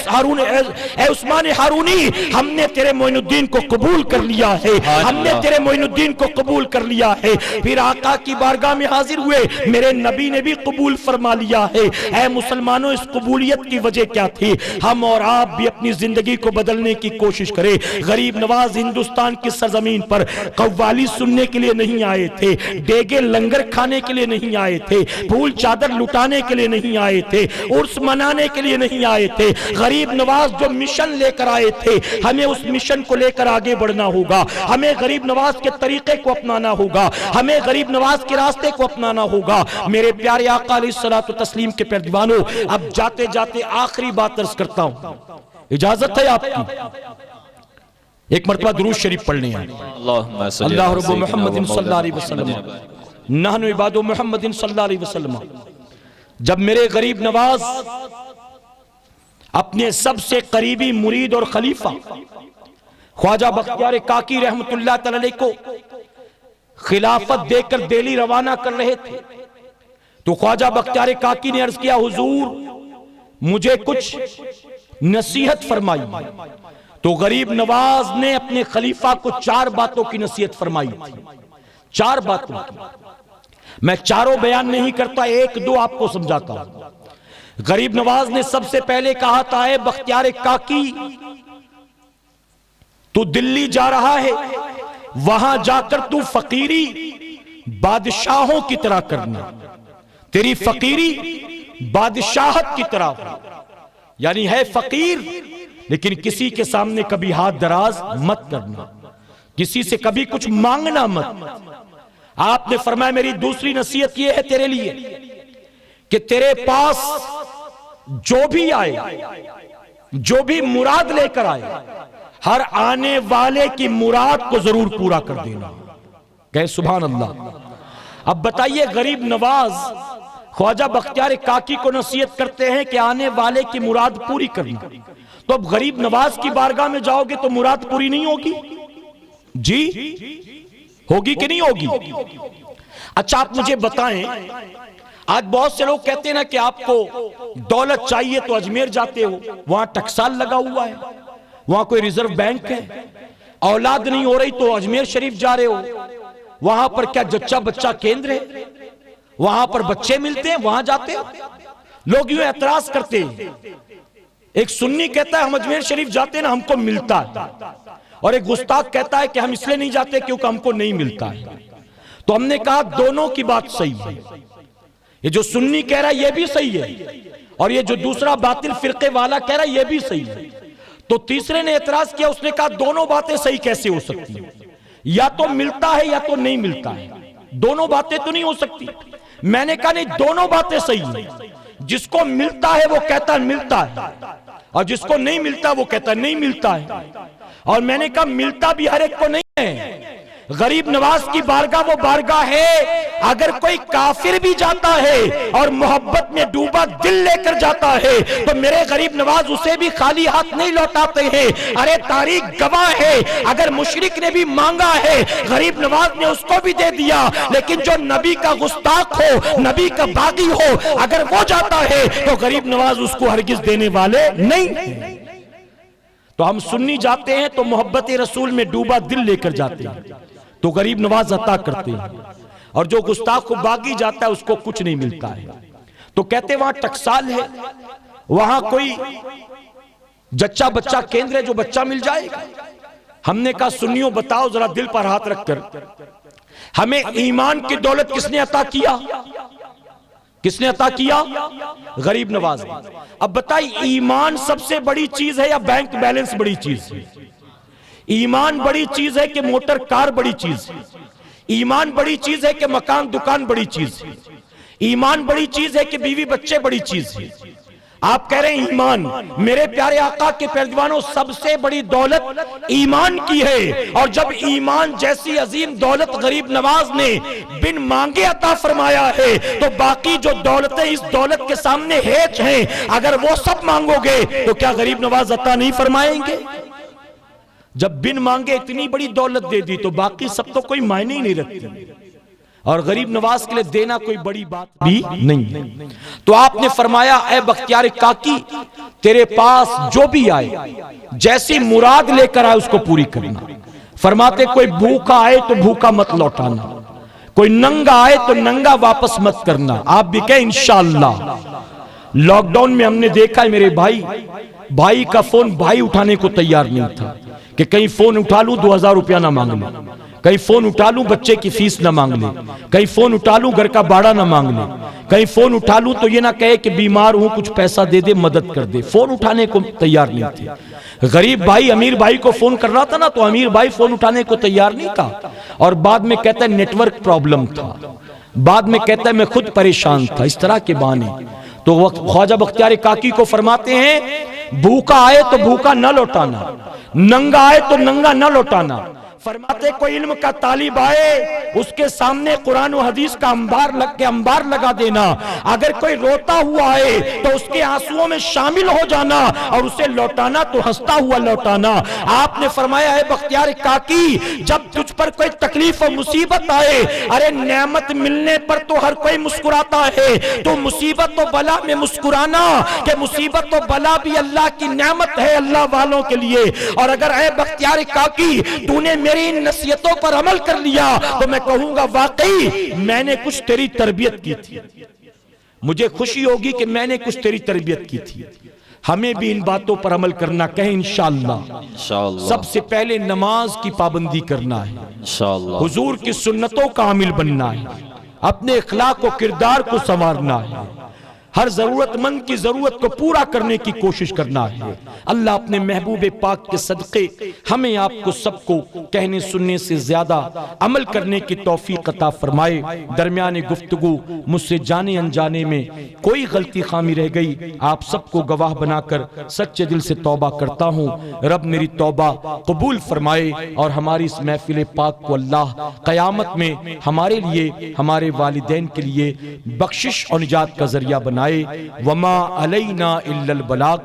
ہارون، اے عثمان ہارونی، ہم نے تیرے معین الدین کو قبول کر لیا ہے، ہم نے تیرے معین الدین کو قبول کر لیا ہے۔ پھر آقا کی بارگاہ میں حاضر ہوئے، میرے نبی نے بھی قبول فرما لیا ہے۔ اے مسلمانوں، اس قبولیت کی وجہ کیا تھی؟ ہم اور آپ بھی اپنی زندگی کو بدلنے کی کوشش کریں۔ غریب نواز ہندوستان کی سرزمین پر قوالی سننے کے لیے نہیں آئے تھے، دیگے لنگر کھانے کے لیے نہیں آئے تھے، پھول چادر لٹانے کے لیے نہیں آئے تھے، عرس منانے کے لیے نہیں آئے تھے۔ غریب نواز جو مشن لے کر آئے تھے، ہمیں اس مشن کو لے کر آگے بڑھنا ہوگا، ہمیں غریب نواز کے طریقے کو اپنانا ہوگا، ہمیں غریب نواز کے راستے کو اپنانا ہوگا۔ میرے پیارے آقا علیہ الصلوۃ والتسلیم کے پیروانوں، اب جاتے جاتے آخری بات عرض کرتا ہوں، اجازت ہے آپ کی؟ ایک مرتبہ درود شریف پڑھنے ہیں۔ اللہ رب محمد صلی اللہ علیہ وسلم، نحن عباد محمد صلی اللہ علیہ وسلم۔ جب میرے غریب نواز اپنے سب سے قریبی مرید اور خلیفہ خواجہ بختیار کاکی رحمت اللہ تعالی کو خلافت دے کر دہلی روانہ کر رہے تھے، تو خواجہ بختیار کاکی نے عرض کیا حضور مجھے کچھ نصیحت فرمائی۔ تو غریب نواز نے اپنے خلیفہ کو 4 باتوں کی نصیحت فرمائی تھی، 4 باتوں کی۔ میں چاروں بیان نہیں کرتا، 1-2 آپ کو سمجھاتا ہوں۔ غریب نواز نے سب سے پہلے کہا تھا اے بختیار کاکی، تو دلی جا رہا ہے، وہاں جا کر تو فقیری بادشاہوں کی طرح کرنا، تیری فقیری بادشاہت کی طرح ہو، یعنی ہے فقیر لیکن کسی کے سامنے کبھی ہاتھ دراز مت کرنا، کسی سے کبھی کچھ مانگنا مت۔ آپ نے فرمایا میری دوسری نصیحت یہ ہے تیرے لیے کہ تیرے پاس جو بھی آئے، جو بھی مراد لے کر آئے، ہر آنے والے کی مراد کو ضرور پورا کر دینا۔ کہے سبحان اللہ۔ اب بتائیے غریب نواز خواجہ بختیار کاکی کو نصیحت کرتے ہیں کہ آنے والے کی مراد پوری کرنا، تو اب غریب نواز کی بارگاہ میں جاؤ گے تو مراد پوری نہیں ہوگی؟ جی ہوگی کہ نہیں ہوگی؟ اچھا آپ مجھے بتائیں، آج بہت سے لوگ کہتے ہیں نا کہ آپ کو دولت چاہیے تو اجمیر جاتے ہو، وہاں ٹکسال لگا ہوا ہے، وہاں کوئی ریزرو بینک ہے، اولاد نہیں ہو رہی تو اجمیر شریف جا رہے ہو، وہاں پر کیا جچہ بچہ کیندر ہے، وہاں پر بچے ملتے ہیں، وہاں جاتے ہو۔ لوگ یوں اعتراض کرتے ہیں، ایک سنی کہتا ہے ہم اجمیر شریف جاتے ہیں نا ہم کو ملتا ہے، اور ایک گستاخ کہتا ہے کہ ہم اس لیے نہیں جاتے کیونکہ ہم کو نہیں ملتا ہے۔ تو ہم نے کہا دونوں کی بات صحیح ہے، یہ جو سنی کہہ رہا ہے یہ بھی صحیح ہے، اور یہ جو دوسرا باطل فرقے والا کہہ رہا ہے یہ بھی صحیح ہے۔ تو تیسرے نے اعتراض کیا، اس نے کہا دونوں باتیں صحیح کیسے ہو سکتی ہیں؟ یا تو ملتا ہے یا تو نہیں ملتا ہے، دونوں باتیں تو نہیں ہو سکتی۔ میں نے کہا نہیں، دونوں باتیں صحیح ہیں، جس کو ملتا ہے وہ کہتا ہے ملتا ہے، اور جس کو نہیں ملتا وہ کہتا ہے نہیں ملتا ہے۔ اور میں نے کہا ملتا بھی ہر ایک کو نہیں ہے، غریب نواز کی بارگاہ وہ بارگاہ ہے، اگر کوئی کافر بھی جاتا ہے اور محبت میں ڈوبا دل لے کر جاتا ہے تو میرے غریب نواز اسے بھی خالی ہاتھ نہیں لوٹاتے ہیں۔ ارے تاریخ گواہ ہے، اگر مشرک نے بھی مانگا ہے غریب نواز نے اس کو بھی دے دیا، لیکن جو نبی کا گستاخ ہو، نبی کا باغی ہو، اگر وہ جاتا ہے تو غریب نواز اس کو ہرگز دینے والے نہیں۔ تو ہم سنی جاتے ہیں تو محبت رسول میں ڈوبا دل لے کر جاتے ہیں تو غریب نواز عطا کرتے ہیں، اور جو گستاخ کو باغی جاتا ہے اس کو کچھ نہیں ملتا ہے۔ تو کہتے وہاں ٹکسال ہے، وہاں کوئی جچہ بچہ کیندر ہے جو بچہ مل جائے گا۔ ہم نے کہا سنیوں بتاؤ ذرا دل پر ہاتھ رکھ کر، ہمیں ایمان کی دولت کس نے عطا کیا؟ کس نے عطا کیا؟ غریب نواز نے۔ اب بتائی ایمان سب سے بڑی چیز ہے یا بینک بیلنس بڑی چیز ہے؟ ایمان بڑی چیز ہے کہ موٹر کار بڑی چیز ہے؟ ایمان بڑی چیز ہے کہ مکان دکان بڑی چیز ہے؟ ایمان بڑی چیز ہے کہ بیوی بچے بڑی چیز ہے؟ آپ کہہ رہے ہیں ایمان۔ میرے پیارے آقا کے پیروانوں، سب سے بڑی دولت ایمان کی ہے، اور جب ایمان جیسی عظیم دولت غریب نواز نے بن مانگے عطا فرمایا ہے تو باقی جو دولتیں اس دولت کے سامنے ہیچ ہیں، اگر وہ سب مانگو گے تو کیا غریب نواز عطا نہیں فرمائیں گے؟ جب بن مانگے اتنی بڑی دولت دے دی تو باقی سب تو کوئی معنی ہی نہیں رکھتی، اور غریب نواز کے لئے دینا کوئی بڑی بات بھی نہیں۔ تو آپ نے فرمایا اے بختیار کاکی، تیرے پاس جو بھی آئے جیسی مراد لے کر آئے اس کو پوری کرنا۔ فرماتے کوئی بھوکا آئے تو بھوکا مت لوٹانا، کوئی ننگا آئے تو ننگا واپس مت کرنا۔ آپ بھی کہیں انشاءاللہ۔ لاک ڈاؤن میں ہم نے دیکھا ہے میرے بھائی کا فون بھائی اٹھانے کو تیار نہیں تھا کہ کہیں فون اٹھا لوں 2000 روپیہ نہ مانگ لیں، کہیں فون اٹھا لوں بچے کی فیس نہ مانگ لیں، کہیں فون اٹھا لوں گھر کا باڑا نہ مانگ لیں، کہیں فون اٹھا لوں تو یہ نہ کہے کہ بیمار ہوں کچھ پیسہ دے دے مدد کر دے۔ فون اٹھانے کو تیار نہیں تھے۔ غریب بھائی امیر بھائی کو فون کر رہا تھا نا تو امیر بھائی فون اٹھانے کو تیار نہیں تھا، اور بعد میں کہتا ہے نیٹ ورک پرابلم تھا، بعد میں کہتا ہے میں خود پریشان تھا، اس طرح کے بہانے۔ تو خواجہ بختیار کاکی کو فرماتے ہیں بھوکا آئے تو بھوکا نہ لوٹانا، ننگا آئے تو ننگا نہ لوٹانا۔ فرماتے کوئی علم کا طالب آئے اس کے سامنے قرآن و حدیث کا انبار لگا دینا، اگر کوئی روتا ہوا آئے تو اس کے آنسوؤں میں شامل ہو جانا اور اسے لوٹانا تو ہنستا ہوا لوٹانا۔ آپ نے فرمایا ہے بختیار کاکی جب تجھ پر کوئی تکلیف و مصیبت آئے، ارے نعمت ملنے پر تو ہر کوئی مسکراتا ہے، تو مصیبت و بلا میں مسکرانا کہ مصیبت و بلا بھی اللہ کی نعمت ہے اللہ والوں کے لیے۔ اور اگر اے بختیار کاکی تو نے میری ان نصیحتوں پر عمل کر لیا تو میں کہوں گا واقعی میں نے کچھ تیری تربیت کی تھی، مجھے خوشی ہوگی کہ میں نے کچھ تیری تربیت کی تھی۔ ہمیں بھی ان باتوں پر عمل کرنا، کہیں انشاءاللہ۔ سب سے پہلے نماز کی پابندی کرنا ہے، حضور کی سنتوں کا عامل بننا ہے، اپنے اخلاق و کردار کو سنوارنا ہے، ہر ضرورت مند کی ضرورت کو پورا کرنے کی کوشش کرنا ہے۔ اللہ اپنے محبوب پاک کے صدقے ہمیں آپ کو سب کو کہنے سننے سے زیادہ عمل کرنے کی توفیق عطا فرمائے۔ درمیان گفتگو مجھ سے جانے انجانے میں کوئی غلطی خامی رہ گئی آپ سب کو گواہ بنا کر سچے دل سے توبہ کرتا ہوں۔ رب میری توبہ قبول فرمائے اور ہماری اس محفل پاک کو اللہ قیامت میں ہمارے لیے ہمارے والدین کے لیے بخشش اور نجات کا ذریعہ بنائے۔ وما علینا الا البلاغ۔